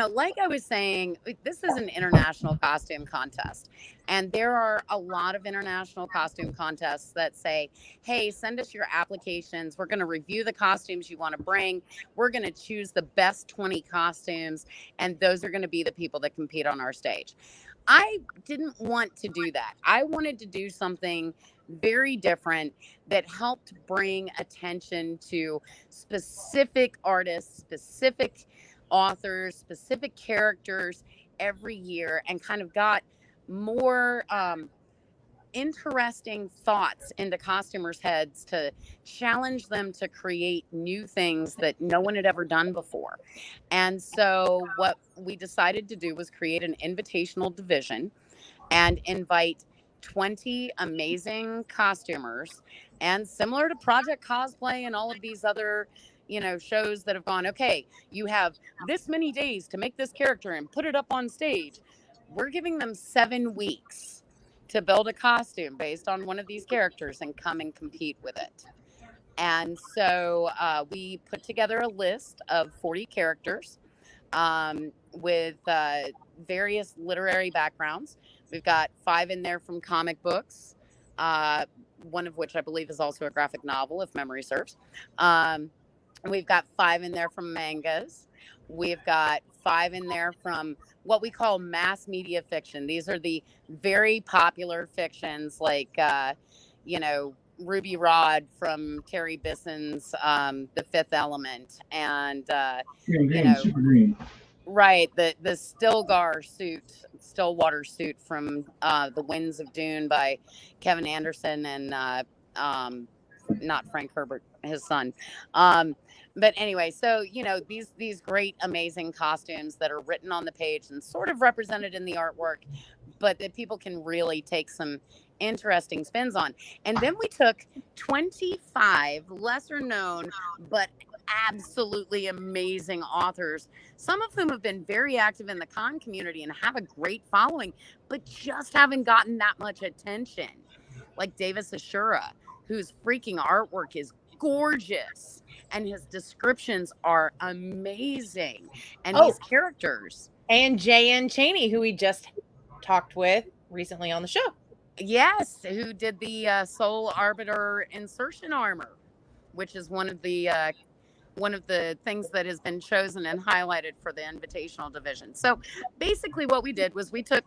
like I was saying, this is an international costume contest. And there are a lot of international costume contests that say, hey, send us your applications. We're going to review the costumes you want to bring. We're going to choose the best 20 costumes. And those are going to be the people that compete on our stage. I didn't want to do that. I wanted to do something very different that helped bring attention to specific artists, specific authors, specific characters every year, and kind of got more interesting thoughts into costumers' heads to challenge them to create new things that no one had ever done before. And so what we decided to do was create an invitational division and invite 20 amazing costumers. And similar to Project Cosplay and all of these other, shows that have gone, okay, you have this many days to make this character and put it up on stage. We're giving them 7 weeks to build a costume based on one of these characters and come and compete with it. And so we put together a list of 40 characters with various literary backgrounds. We've got 5 in there from comic books, one of which I believe is also a graphic novel, if memory serves. We've got 5 in there from mangas. We've got 5 in there from what we call mass media fiction. These are the very popular fictions like, Ruby Rod from Terry Bisson's The Fifth Element, and Super green. Right, the Stillwater suit from The Winds of Dune by Kevin Anderson and not Frank Herbert, his son. Um, but anyway, so these great, amazing costumes that are written on the page and sort of represented in the artwork, but that people can really take some interesting spins on. And then we took 25 lesser known but absolutely amazing authors, some of whom have been very active in the con community and have a great following, but just haven't gotten that much attention. Like Davis Ashura, whose freaking artwork is gorgeous and his descriptions are amazing. And these characters. And J.N. Chaney, who we just talked with recently on the show. Yes, who did the Soul Arbiter insertion armor, which is one of the things that has been chosen and highlighted for the Invitational division. So basically what we did was we took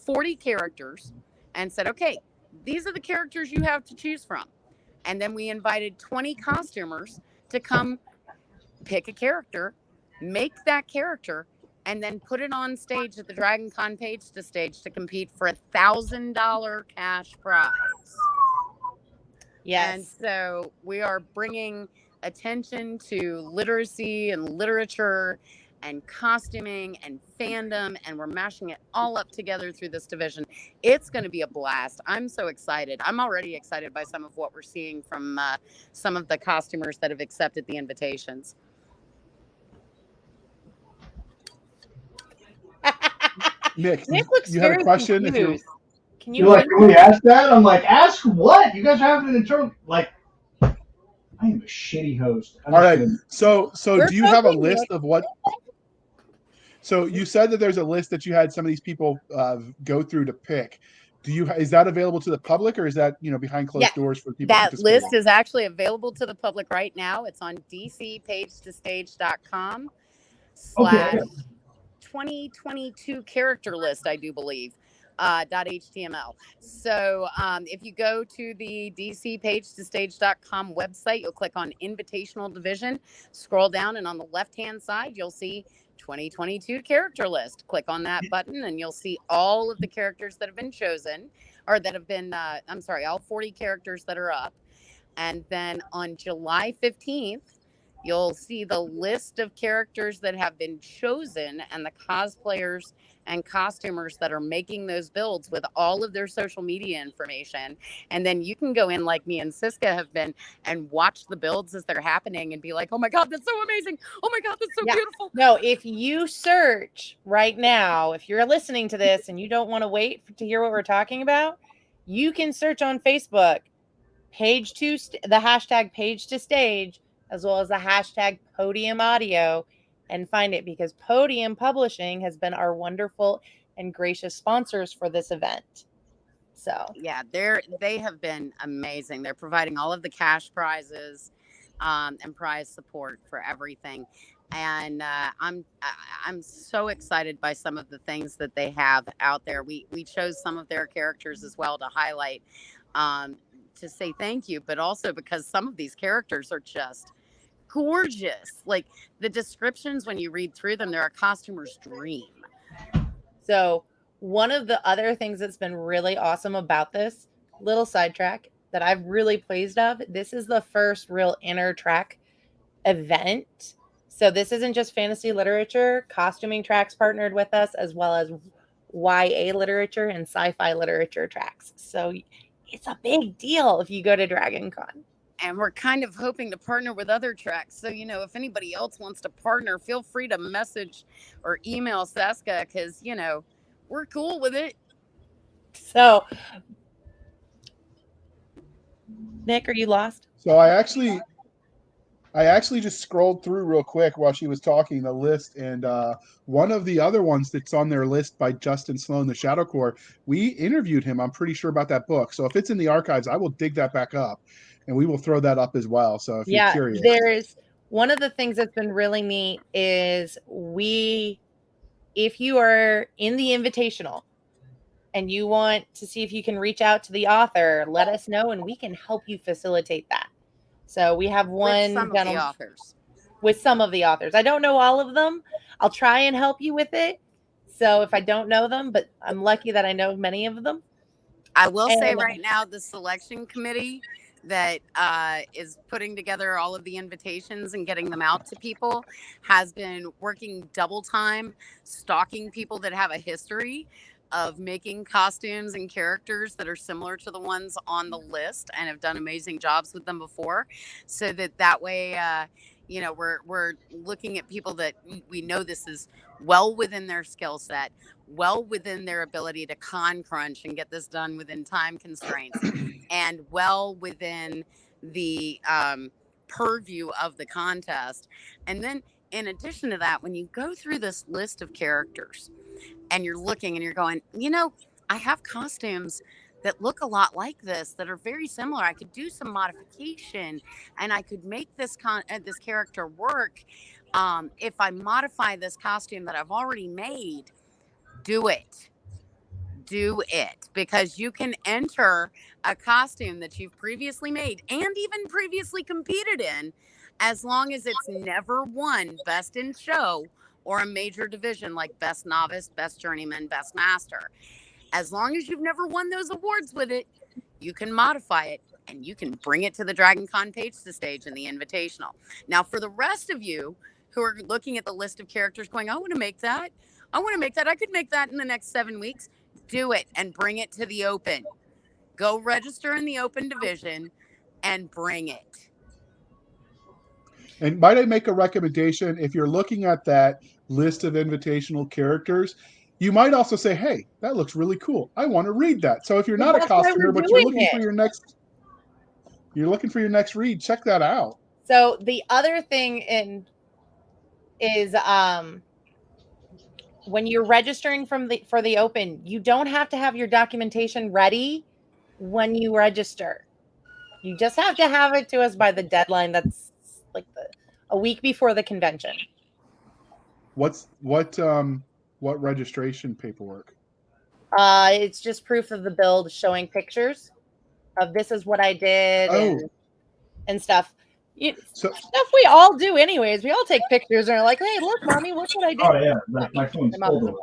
40 characters and said, okay, these are the characters you have to choose from. And then we invited 20 costumers to come pick a character, make that character, and then put it on stage at the Dragon Con Page to Stage to compete for $1,000 cash prize. Yes. And so we are bringing attention to literacy and literature and costuming and fandom, and we're mashing it all up together through this division. It's going to be a blast. I'm so excited. I'm already excited by some of what we're seeing from some of the costumers that have accepted the invitations. Nick, looks you had a very question? confused. Can You're like, can we ask that? I'm like, ask what? You guys are having an internal, like, I am a shitty host. All right. So do you have a list of what? So you said that there's a list that you had some of these people go through to pick. Is that available to the public, or is that behind closed doors for people? That list is actually available to the public right now. It's on dcpagetostage.com /2022 character list, I do believe. .html. So if you go to the dcpagetostage.com website, you'll click on Invitational Division, scroll down, and on the left-hand side, you'll see 2022 character list. Click on that button, and you'll see all of the characters that have been chosen, or that have been, all 40 characters that are up. And then on July 15th, you'll see the list of characters that have been chosen and the cosplayers and costumers that are making those builds with all of their social media information. And then you can go in, like me and Cisca have been, and watch the builds as they're happening and be like, oh my God, that's so amazing. Oh my God, that's so beautiful. No, if you search right now, if you're listening to this and you don't want to wait to hear what we're talking about, you can search on Facebook, the hashtag Page to Stage, as well as the hashtag Podium Audio, and find it, because Podium Publishing has been our wonderful and gracious sponsors for this event. So yeah, they have been amazing. They're providing all of the cash prizes and prize support for everything. And I'm so excited by some of the things that they have out there. We chose some of their characters as well to highlight, to say thank you, but also because some of these characters are just gorgeous. Like the descriptions, when you read through them, they're a costumer's dream. So one of the other things that's been really awesome about this little sidetrack that I've really pleased of, this is the first real inter-track event. So this isn't just fantasy literature. Costuming tracks partnered with us, as well as YA literature and sci-fi literature tracks. So it's a big deal if you go to Dragon Con. And we're kind of hoping to partner with other tracks. So, if anybody else wants to partner, feel free to message or email Cisca, because, we're cool with it. So, Nick, are you lost? So I actually just scrolled through real quick while she was talking the list, and one of the other ones that's on their list by Justin Sloan, the Shadow Corps, we interviewed him, I'm pretty sure, about that book. So if it's in the archives, I will dig that back up, and we will throw that up as well. So if you're curious. There's one of the things that's been really neat is if you are in the invitational and you want to see if you can reach out to the author, let us know and we can help you facilitate that. So we have one with some of the authors. I don't know all of them. I'll try and help you with it. So if I don't know them, but I'm lucky that I know many of them. I will say right now, the selection committee that is putting together all of the invitations and getting them out to people, has been working double time, stalking people that have a history of making costumes and characters that are similar to the ones on the list and have done amazing jobs with them before, so that way we're looking at people that we know this is well within their skill set, well within their ability to con crunch and get this done within time constraints, and well within the purview of the contest. And then, in addition to that, when you go through this list of characters and you're looking and you're going, I have costumes that look a lot like this that are very similar. I could do some modification and I could make this character work. If I modify this costume that I've already made, do it. Do it, because you can enter a costume that you've previously made and even previously competed in, as long as it's never won Best in Show or a major division like Best Novice, Best Journeyman, Best Master. As long as you've never won those awards with it, you can modify it and you can bring it to the Dragon Con page to stage in the Invitational. Now, for the rest of you who are looking at the list of characters going, I want to make that. I could make that in the next 7 weeks. Do it and bring it to the Open. Go register in the Open division and bring it. And might I make a recommendation? If you're looking at that list of invitational characters, you might also say, hey, that looks really cool. I want to read that. So if you're not a costumer, but you're looking for your next read, check that out. So the other thing is when you're registering for the Open, you don't have to have your documentation ready when you register. You just have to have it to us by the deadline. That's like a week before the convention. What registration paperwork? It's just proof of the build showing pictures of this is what I did and stuff. Stuff we all do anyways. We all take pictures and are like, hey, look, mommy, look what I did. Oh yeah, my phone's full.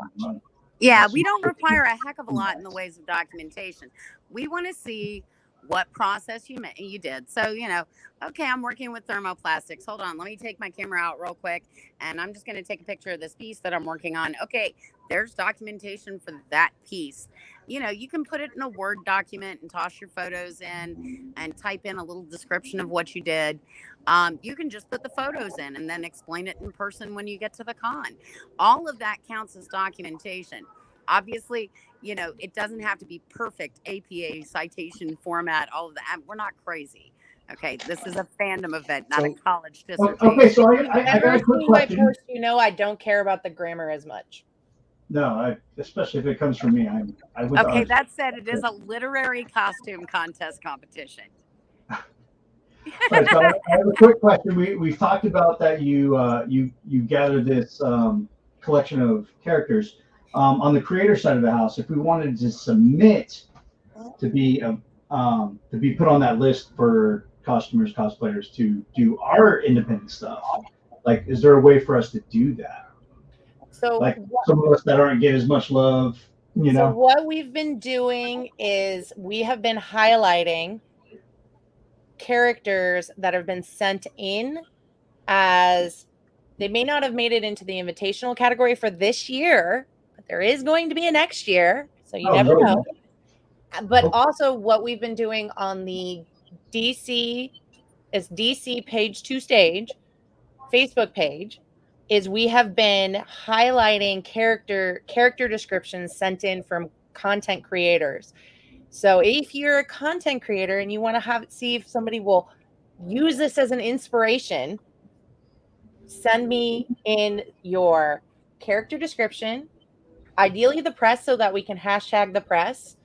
Yeah, we don't require a heck of a lot in the ways of documentation. We want to see what process you did. So, okay, I'm working with thermoplastics. Hold on, let me take my camera out real quick, and I'm just going to take a picture of this piece that I'm working on. Okay, there's documentation for that piece. You can put it in a Word document and toss your photos in and type in a little description of what you did. You can just put the photos in and then explain it in person when you get to the con. All of that counts as documentation. Obviously, it doesn't have to be perfect APA citation format, all of that. We're not crazy. Okay, this is a fandom event, not a college dissertation. Okay, so I got a quick question. I don't care about the grammar as much. No, especially if it comes from me. I would. Okay, that said, it is a literary costume contest competition. Right, so I have a quick question. We've talked about that you gathered this collection of characters. On the creator side of the house, if we wanted to submit to be put on that list for costumers, cosplayers to do our independent stuff, like, is there a way for us to do that? So, like some of us that aren't getting as much love, So what we've been doing is we have been highlighting characters that have been sent in as they may not have made it into the invitational category for this year, but there is going to be a next year, so you never know. But also what we've been doing on the DC page to stage Facebook page is we have been highlighting character descriptions sent in from content creators. So if you're a content creator and you want to see if somebody will use this as an inspiration, send me in your character description, ideally the press, so that we can hashtag the press,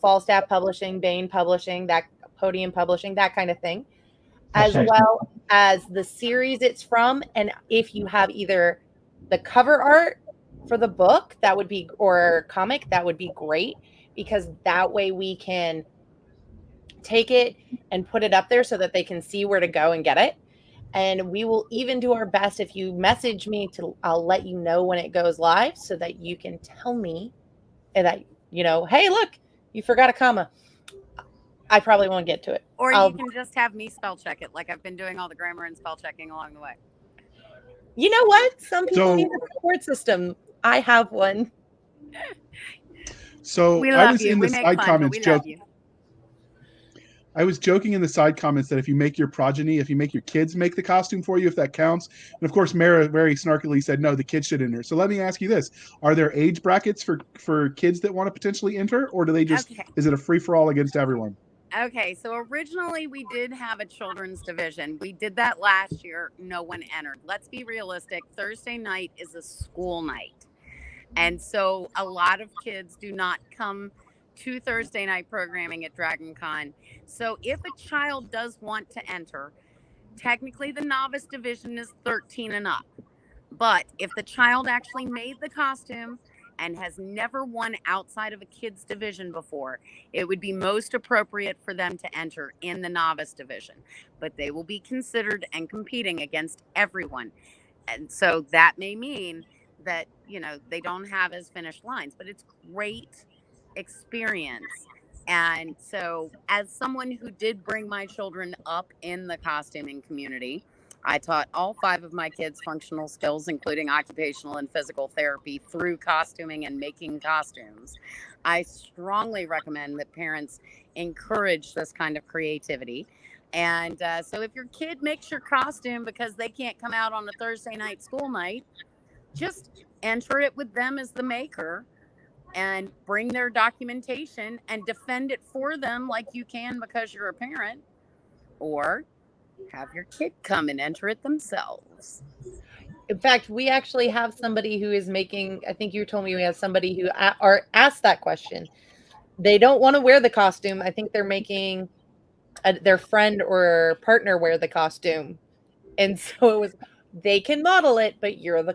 Falstaff Publishing, Bain Publishing, that Podium Publishing, that kind of thing, as well as the series it's from. And if you have either the cover art for the book, that would be, or comic, that would be great, because that way we can take it and put it up there so that they can see where to go and get it. And we will even do our best. If you message me, I'll let you know when it goes live so that you can tell me that, hey, look, you forgot a comma. I probably won't get to it. Or I'll- you can just have me spell check it, like I've been doing all the grammar and spell checking along the way. You know what? Some people So- need a support system. I have one. So We I love was you. in We the make side fun, but comments we love joking. you. I was joking in the side comments that if you make your progeny, if you make your kids make the costume for you, if that counts. And of course, Mara very snarkily said, no, the kids should enter. So let me ask you this. Are there age brackets for kids that want to potentially enter? Or do they just, Okay. is it a free for all against everyone? Okay, so originally we did have a children's division. We did that last year. No one entered. Let's be realistic. Thursday night is a school night. And so a lot of kids do not come to Thursday night programming at Dragon Con. So if a child does want to enter, technically the novice division is 13 and up. But if the child actually made the costume and has never won outside of a kids division before, it would be most appropriate for them to enter in the novice division. But they will be considered and competing against everyone. And so that may mean that, you know, they don't have as finished lines, but it's great experience. And so, as someone who did bring my children up in the costuming community, I taught all 5 of my kids functional skills, including occupational and physical therapy, through costuming and making costumes. I strongly recommend that parents encourage this kind of creativity. And so, if your kid makes your costume because they can't come out on a Thursday night school night, just enter it with them as the maker and bring their documentation and defend it for them like you can because you're a parent, or have your kid come and enter it themselves. In fact, we actually have somebody who is making, I think you told me we have somebody who are asked that question. They don't want to wear the costume. I think they're making their friend or partner wear the costume. And so it was, they can model it, but you're the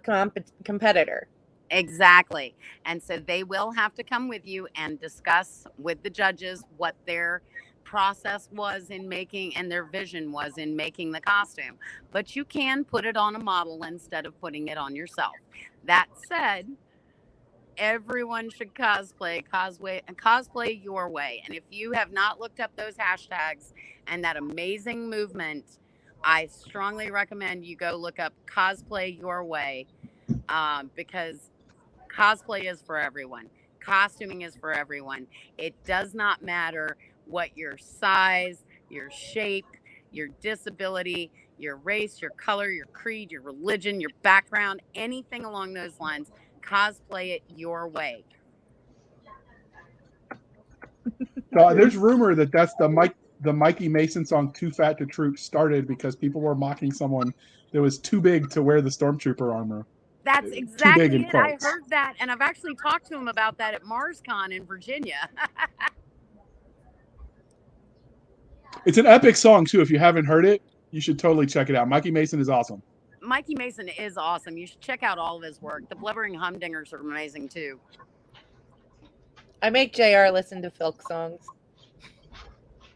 competitor. Exactly. And so they will have to come with you and discuss with the judges what their process was in making and their vision was in making the costume. But you can put it on a model instead of putting it on yourself. That said, everyone should cosplay your way. And if you have not looked up those hashtags and that amazing movement, I strongly recommend you go look up cosplay your way, because cosplay is for everyone. Costuming is for everyone. It does not matter what your size, your shape, your disability, your race, your color, your creed, your religion, your background, anything along those lines. Cosplay it your way. So there's rumor that that's the Mikey Mason song "Too Fat to Troop" started because people were mocking someone that was too big to wear the stormtrooper armor. That's Too big exactly in it. I quotes. heard that, and I've actually talked to him about that at MarsCon in Virginia. It's an epic song too. If you haven't heard it, you should totally check it out. Mikey Mason is awesome. Mikey Mason is awesome. You should check out all of his work. The Blubbering Humdingers are amazing too. I make JR listen to folk songs.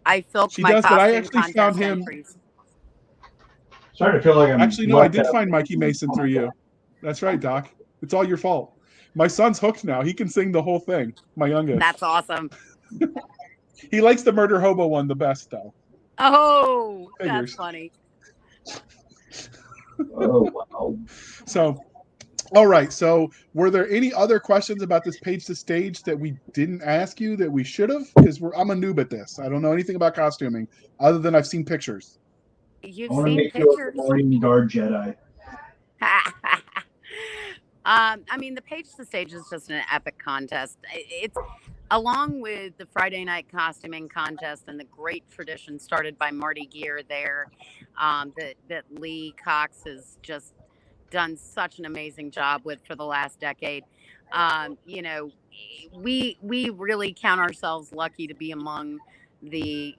I filked She my does, but I costume actually contest found him. entries. Starting to feel like I'm Actually, no, I left did out. find Mikey Mason through you. That's right, Doc. It's all your fault. My son's hooked now. He can sing the whole thing. My youngest. That's awesome. He likes the Murder Hobo one the best, though. Oh, Figures. that's funny. Oh, wow. So, all right. So, were there any other questions about this page to stage that we didn't ask you that we should have? Because I'm a noob at this. I don't know anything about costuming other than I've seen pictures. You've I want to seen make you a pictures. Marine Guard Jedi. I mean, the page to stage is just an epic contest. It's along with the Friday night costuming contest and the great tradition started by Marty Gear there, that Lee Cox has just done such an amazing job with for the last decade. You know, we really count ourselves lucky to be among the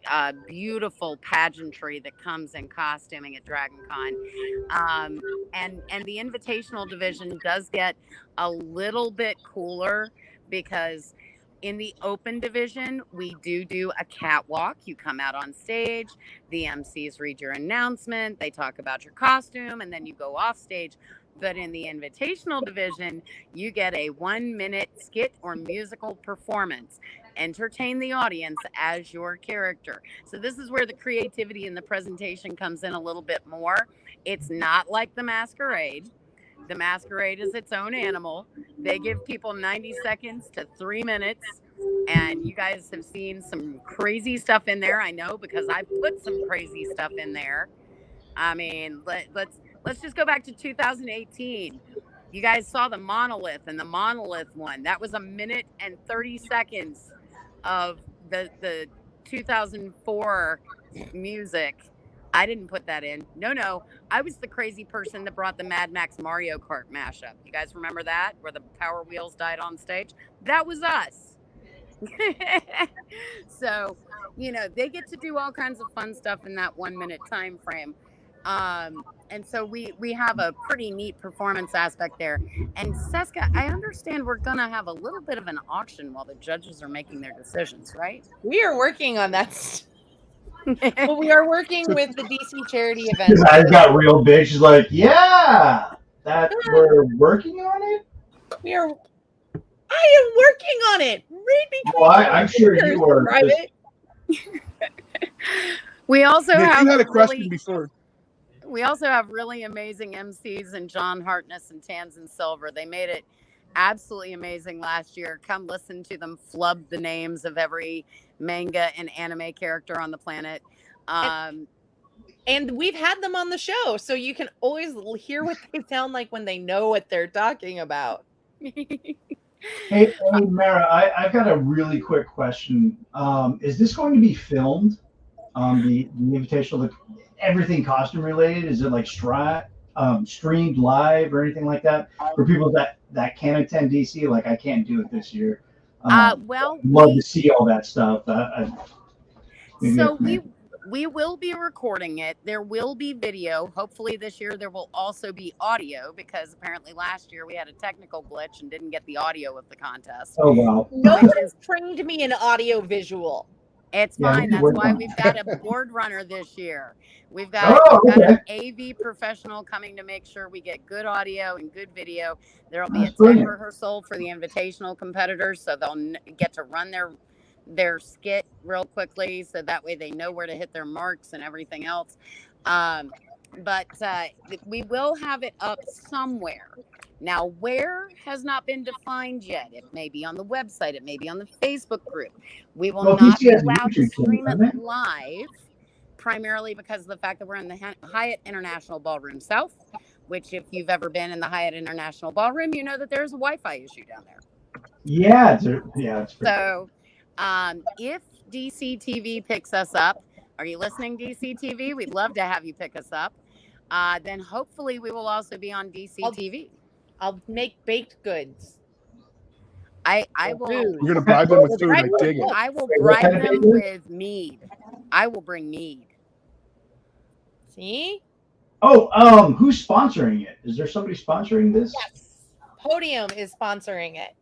beautiful pageantry that comes in costuming at Dragon Con. And the invitational division does get a little bit cooler because in the open division, we do a catwalk. You come out on stage, the MCs read your announcement, they talk about your costume, and then you go off stage. But in the invitational division, you get a 1-minute skit or musical performance. entertain the audience as your character. So this is where the creativity in the presentation comes in a little bit more. It's not like the masquerade. The masquerade is its own animal. They give people 90 seconds to 3 minutes. And you guys have seen some crazy stuff in there. I know because I've put some crazy stuff in there. I mean, let's just go back to 2018. You guys saw the monolith and the monolith one. That was a minute and 30 seconds of the 2004 music. I didn't put that in. No. I was the crazy person that brought the Mad Max Mario Kart mashup. You guys remember that? Where the Power Wheels died on stage? That was us. So, they get to do all kinds of fun stuff in that 1 minute time frame. And so we have a pretty neat performance aspect there. And Cisca, I understand we're gonna have a little bit of an auction while the judges are making their decisions, right? We are working on that. Well, we are working with the DC charity event. His eyes got real big. She's like, "Yeah, that we're working on it." I am working on it. Read between. Well, I'm sure you are. Private. We also Nick, have you had a question before. We also have really amazing MCs and John Hartness and Tanzan Silver. They made it absolutely amazing last year. Come listen to them flub the names of every manga and anime character on the planet. And we've had them on the show, so you can always hear what they sound like when they know what they're talking about. Hey, Mara, I've got a really quick question. Is this going to be filmed? The Invitational, everything costume related? Is it like streamed live or anything like that for people that can't attend DC? Like I can't do it this year. Well, love to see all that stuff. We will be recording it. There will be video. Hopefully this year there will also be audio because apparently last year we had a technical glitch and didn't get the audio of the contest. Oh wow! No one trained me in audio visual. It's fine. That's why we've got a board runner this year. We've got an AV professional coming to make sure we get good audio and good video. There'll be a tech rehearsal for the invitational competitors, so they'll get to run their skit real quickly, so that way they know where to hit their marks and everything else. But we will have it up somewhere. Now, where has not been defined yet. It may be on the website. It may be on the Facebook group. We will not be allowed to stream it live, primarily because of the fact that we're in the Hyatt International Ballroom South, which if you've ever been in the Hyatt International Ballroom, you know that there's a Wi-Fi issue down there. Yeah, it's so if DC TV picks us up, are you listening, DC TV? We'd love to have you pick us up. Then hopefully we will also be on DC TV. I'll make baked goods. I will. You're going to bribe them with food. I dig it. I will bribe them with mead. I will bring mead. See? Oh, who's sponsoring it? Is there somebody sponsoring this? Yes. Podium is sponsoring it.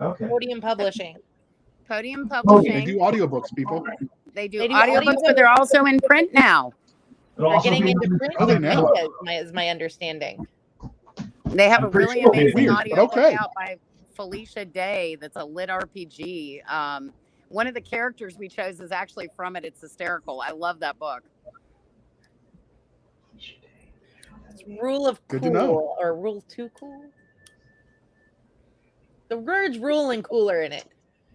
Okay. Podium Publishing. Podium Publishing. They do audiobooks, people. They do audiobooks, but they're also in print now. They're getting into print is my understanding. They have a really amazing audio book out by Felicia Day that's a lit RPG. One of the characters we chose is actually from it. It's hysterical. I love that book. It's Rule of Cool or Rule 2 Cool. The words rule and cooler in it.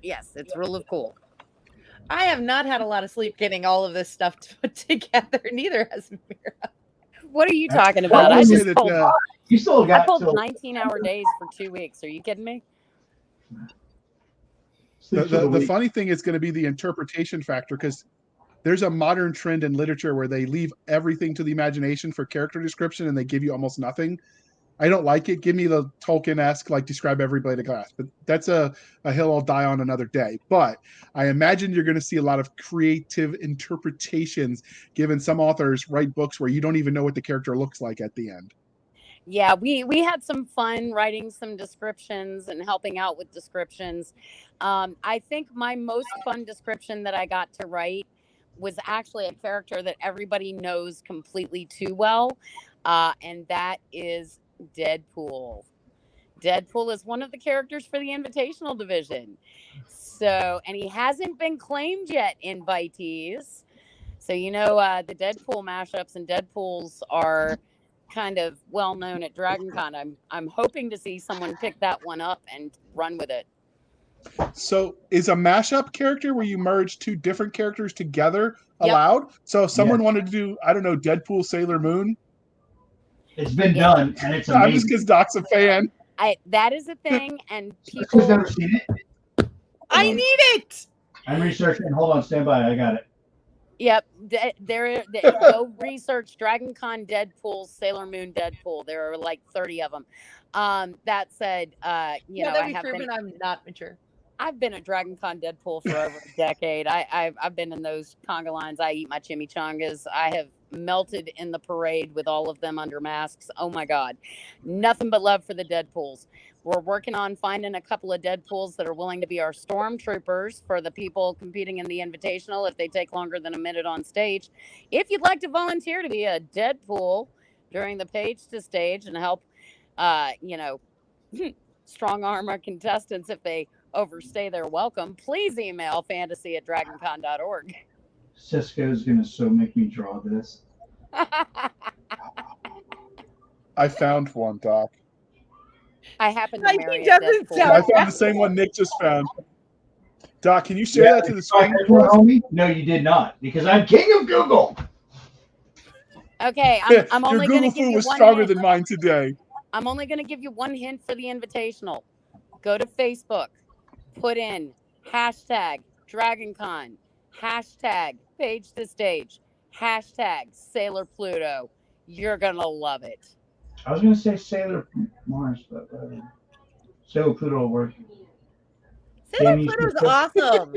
Yes, it's Rule of Cool. I have not had a lot of sleep getting all of this stuff put together. Neither has Mira. What are you talking about? I just pulled 19-hour days for 2 weeks. Are you kidding me? The funny thing is going to be the interpretation factor, because there's a modern trend in literature where they leave everything to the imagination for character description and they give you almost nothing. I don't like it. Give me the Tolkien-esque, like describe every blade of glass. But that's a hill I'll die on another day. But I imagine you're going to see a lot of creative interpretations, given some authors write books where you don't even know what the character looks like at the end. Yeah, we had some fun writing some descriptions and helping out with descriptions. I think my most fun description that I got to write was actually a character that everybody knows completely too well. And that is Deadpool. Deadpool is one of the characters for the Invitational division. So, and he hasn't been claimed yet, invitees. So, the Deadpool mashups and Deadpools are kind of well known at DragonCon. I'm hoping to see someone pick that one up and run with it. So is a mashup character where you merge two different characters together Yep. allowed? So if someone wanted to do, I don't know, Deadpool, Sailor Moon. It's been done, and it's amazing. I'm just because Doc's a fan. That is a thing, and Who's people. never seen it? I need it. I'm researching. Hold on, stand by. I got it. Yep, go research DragonCon Deadpool, Sailor Moon Deadpool. There are like 30 of them. That said, That'd be proven I'm not mature. I've been a DragonCon Deadpool for over a decade. I've been in those conga lines. I eat my chimichangas. I have melted in the parade with all of them under masks. Oh my God, nothing but love for the Deadpools. We're working on finding a couple of Deadpools that are willing to be our stormtroopers for the people competing in the Invitational if they take longer than a minute on stage. If you'd like to volunteer to be a Deadpool during the page to stage and help, strong arm our contestants if they overstay their welcome, please email fantasy@dragoncon.org. Cisca is going to so make me draw this. I found one, Doc. I happen to marry He a doesn't Deadpool. sound- I found the same one Nick just found. Doc, can you share that to the screen Right, for us? homie? No, you did not, because I'm king of Google. Okay, I'm Your only going Google to give foo you was one stronger hint. than mine today. I'm only going to give you one hint for the Invitational. Go to Facebook, put in hashtag DragonCon, hashtag page to stage, hashtag Sailor Pluto. You're going to love it. I was going to say Sailor Mars, but Sailor Pluto will work. Sailor Danny's Pluto's the- awesome.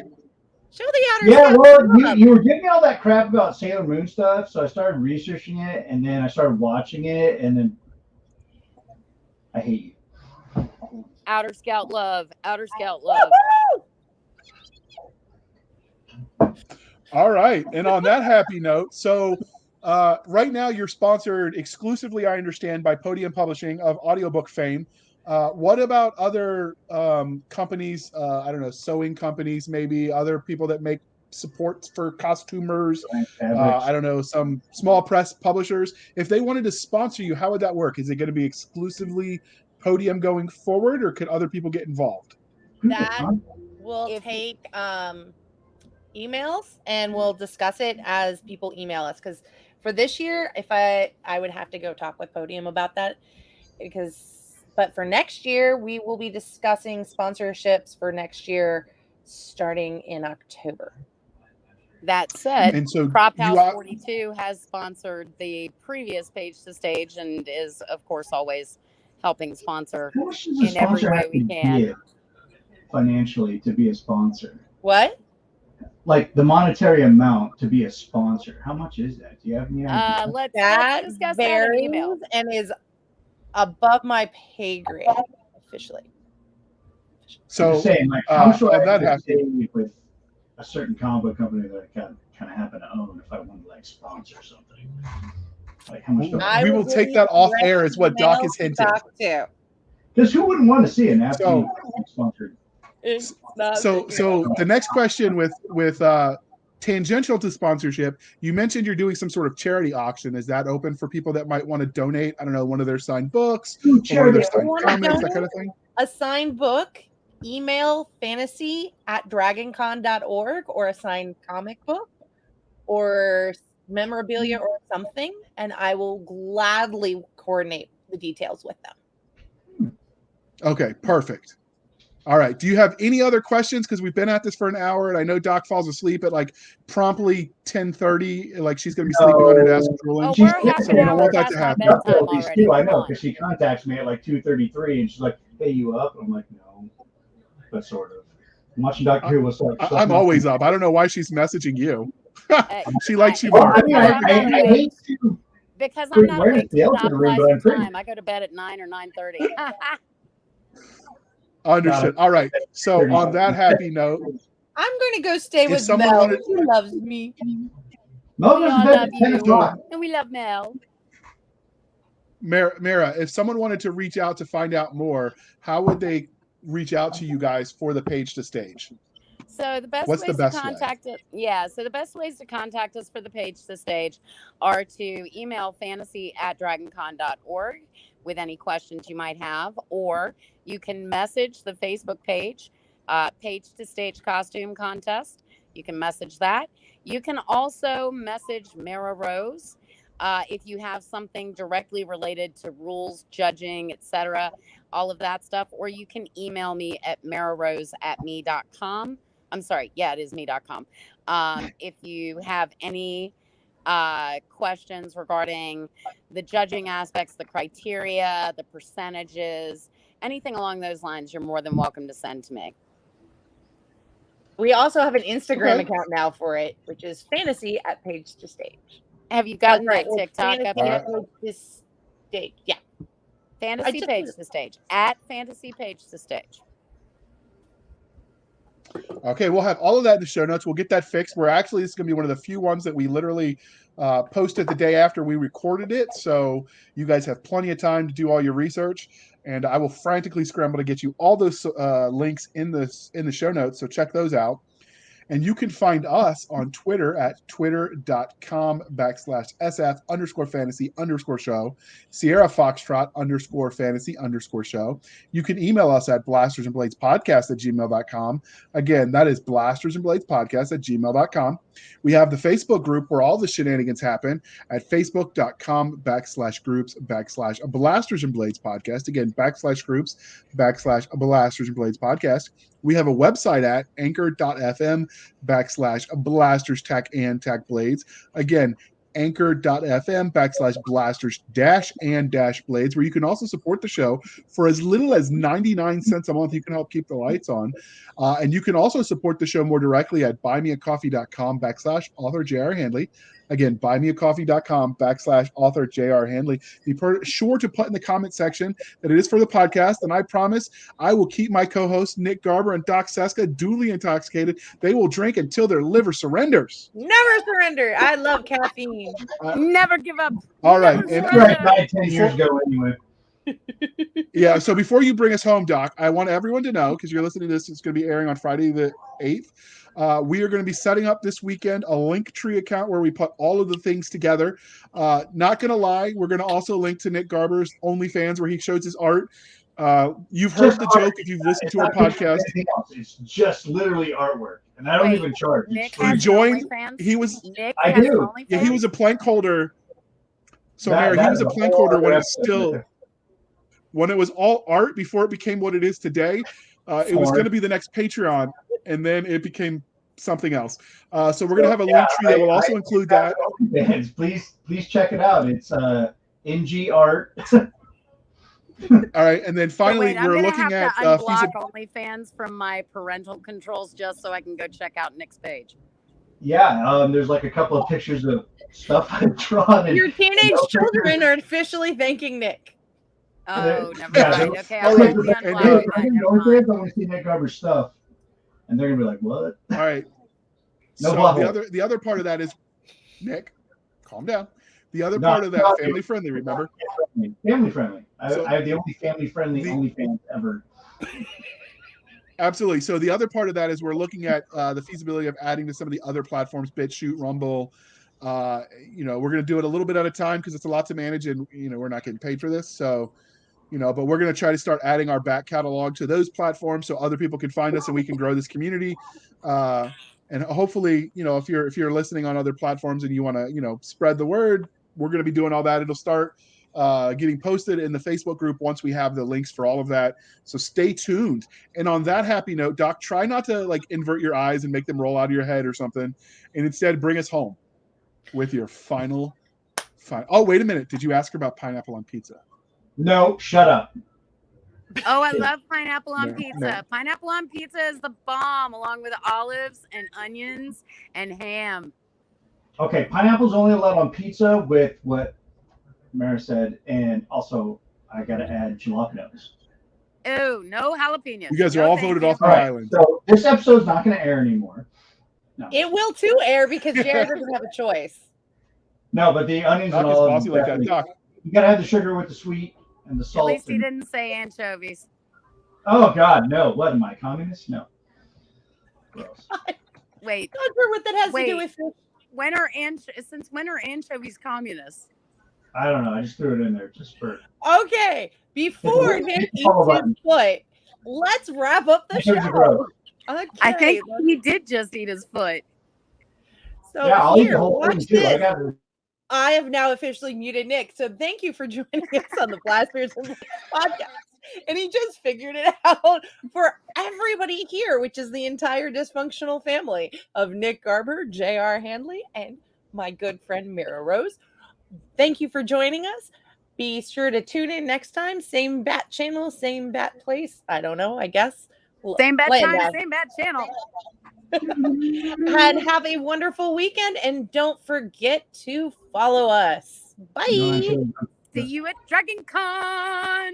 Show the outer Yeah, Space well, Club. you were giving me all that crap about Sailor Moon stuff, so I started researching it, and then I started watching it, and then I hate you. Outer Scout love, Outer Scout love. All right. And on that happy note, so right now you're sponsored exclusively, I understand, by Podium Publishing of audiobook fame. What about other companies? I don't know, sewing companies, maybe other people that make supports for costumers. I don't know, some small press publishers. If they wanted to sponsor you, how would that work? Is it going to be exclusively Podium going forward, or could other people get involved? That will take emails, and we'll discuss it as people email us. Because for this year, if I would have to go talk with Podium about that, but for next year, we will be discussing sponsorships for next year starting in October. That said, And so Prop you House are- 42 has sponsored the previous page to stage and is, of course, always helping sponsor How much does a in every sponsor way have we to can. give financially to be a sponsor? What? Like the monetary amount to be a sponsor. How much is that? Do you have any idea? Let's That discuss that in email. varies and is above my pay grade officially. I'm So just saying, like, how much do I on that have to happy- save with a certain comic book company that I kind of happen to own if I wanted to like sponsor something? Like how much? We will take that off air, is what Doc is hinting. Because who wouldn't want to see an athlete So- sponsored? So the next question with tangential to sponsorship, you mentioned you're doing some sort of charity auction. Is that open for people that might want to donate? I don't know, one of their signed books, Ooh, or one of charity. their signed wanna comics, that kind of thing. A signed book, email fantasy@dragoncon.org, or a signed comic book or memorabilia or something, and I will gladly coordinate the details with them. Okay, perfect. All right. Do you have any other questions? Because we've been at this for an hour, and I know Doc falls asleep at like promptly 10:30. Like she's going to be sleeping on her desk drooling. Oh, She's we're half so an we don't hour want that past to my happen. bedtime Difficulties already. too, I Come know, on. because she contacts me at like 2:33, and she's like, "Hey, you up?" I'm like, "No," but sort of. I'm watching Doctor Who. What's up? I'm always up. I don't know why she's messaging you. She likes you Well, more. I mean, I hate to. Because I'm not Where awake is the to elephant stop room, but I'm rising pretty- time. I go to bed at 9 or 9:30. Understood. All right. So on that happy note, I'm going to go stay If with someone Mel. wanted- He loves me. Mo We goes all to bed love at 10 you. o'clock. And we love Mel. Mara, if someone wanted to reach out to find out more, how would they reach out to you guys for the Page to Stage? So the best What's the ways best to contact it, yeah. So the best ways to contact us for the Page to Stage are to email fantasy@dragoncon.org with any questions you might have, or you can message the Facebook page, Page to Stage Costume Contest. You can message that. You can also message Mara Rose if you have something directly related to rules, judging, etc., all of that stuff, or you can email me at mararose@me.com. I'm sorry. Yeah, it is me.com. If you have any questions regarding the judging aspects, the criteria, the percentages, anything along those lines, you're more than welcome to send to me. We also have an Instagram account now for it, which is fantasy@Page to Stage. Have you gotten That's that TikTok up yet? This stage. Yeah. Fantasy Page to Stage. @Fantasy Page to Stage. Okay, we'll have all of that in the show notes. We'll get that fixed. This is going to be one of the few ones that we literally posted the day after we recorded it. So you guys have plenty of time to do all your research. And I will frantically scramble to get you all those links in the show notes. So check those out. And you can find us on Twitter at twitter.com/SF_fantasy_show, Sierra Foxtrot _fantasy_show. You can email us at blastersandbladespodcast@gmail.com. Again, that is blastersandbladespodcast@gmail.com. We have the Facebook group where all the shenanigans happen at facebook.com/groups/Blasters and Blades Podcast. Again, /groups/Blasters and Blades Podcast. We have a website at anchor.fm/blasters and blades. Again, anchor.fm/blasters-and-blades, where you can also support the show for as little as 99 cents a month. You can help keep the lights on. And you can also support the show more directly at buymeacoffee.com/author J.R. Handley. Again, buymeacoffee.com/author J.R. Handley. Be sure to put in the comment section that it is for the podcast, and I promise I will keep my co-hosts Nick Garber and Doc Cisca duly intoxicated. They will drink until their liver surrenders. Never surrender. I love caffeine. Never give up. All right. And 10 years ago anyway. Yeah, so before you bring us home, Doc, I want everyone to know, because you're listening to this, it's going to be airing on Friday the 8th. We are going to be setting up this weekend a Linktree account where we put all of the things together. Not going to lie, we're going to also link to Nick Garber's OnlyFans where he shows his art. You've heard the joke if you've listened to our podcast. It's just literally artwork, and I don't even charge. Nick He joined. He was. I do. Yeah, he was a plank holder. So Mary, he was a plank holder when it's still. When it was all art before it became what it is today. It was going to be the next Patreon, and then it became something else. So we're going to have a link tree that will also include that. Please check it out. It's NG Art. All right, and then finally we're looking at unblock OnlyFans from my parental controls just so I can go check out Nick's page. Yeah, there's like a couple of pictures of stuff I've drawn. Your teenage children are officially thanking Nick. Oh, never mind. Okay, I'll let you unblock it. I'm going to see Nick Garber's stuff, and they're going to be like, what? All right. No, so the other part of that is, Nick, calm down. The other part of that, family friendly, remember? Family friendly. I have the only family friendly OnlyFans ever. Absolutely. So the other part of that is we're looking at the feasibility of adding to some of the other platforms, BitChute, Rumble. We're going to do it a little bit at a time because it's a lot to manage, and we're not getting paid for this. So, but we're going to try to start adding our back catalog to those platforms so other people can find us and we can grow this community. And hopefully, if you're listening on other platforms and you want to, spread the word, we're going to be doing all that. It'll start getting posted in the Facebook group once we have the links for all of that. So stay tuned. And on that happy note, Doc, try not to invert your eyes and make them roll out of your head or something, and instead bring us home with your final. Oh, wait a minute. Did you ask her about pineapple on pizza? No, shut up. Oh, I love pineapple on pizza. No. Pineapple on pizza is the bomb, along with olives and onions and ham. Okay, pineapple's only allowed on pizza with what Mara said, and also I got to add jalapenos. Oh, no jalapenos. You guys are all voted off the island. So this episode's not going to air anymore. No. It will too air because Jared doesn't have a choice. No, but the onions Doc and is all bossy like that. Doc, You gotta have the sugar with the sweet and the At salt. least he didn't say anchovies. Oh God, no! What am I, communist? No. Gross. Wait, Not sure what that has to do Wait. with fish. since when are anchovies communists? I don't know. I just threw it in there just for. Okay, before Hit the Nick eats follow his button. foot, let's wrap up the Anchovies are show. gross. Okay, I think he did just eat his foot. so Yeah, I'll eat here, the whole watch thing too. I this. got it. I have now officially muted Nick. So thank you for joining us on the Blasters and Blades podcast. And he just figured it out for everybody here, which is the entire dysfunctional family of Nick Garber, J.R. Handley, and my good friend Mira Rose. Thank you for joining us. Be sure to tune in next time. Same bat channel, same bat place. I don't know, I guess. Same bad Land time, down. same bad channel. And have a wonderful weekend. And don't forget to follow us. Bye. No, actually, See you at Dragon Con.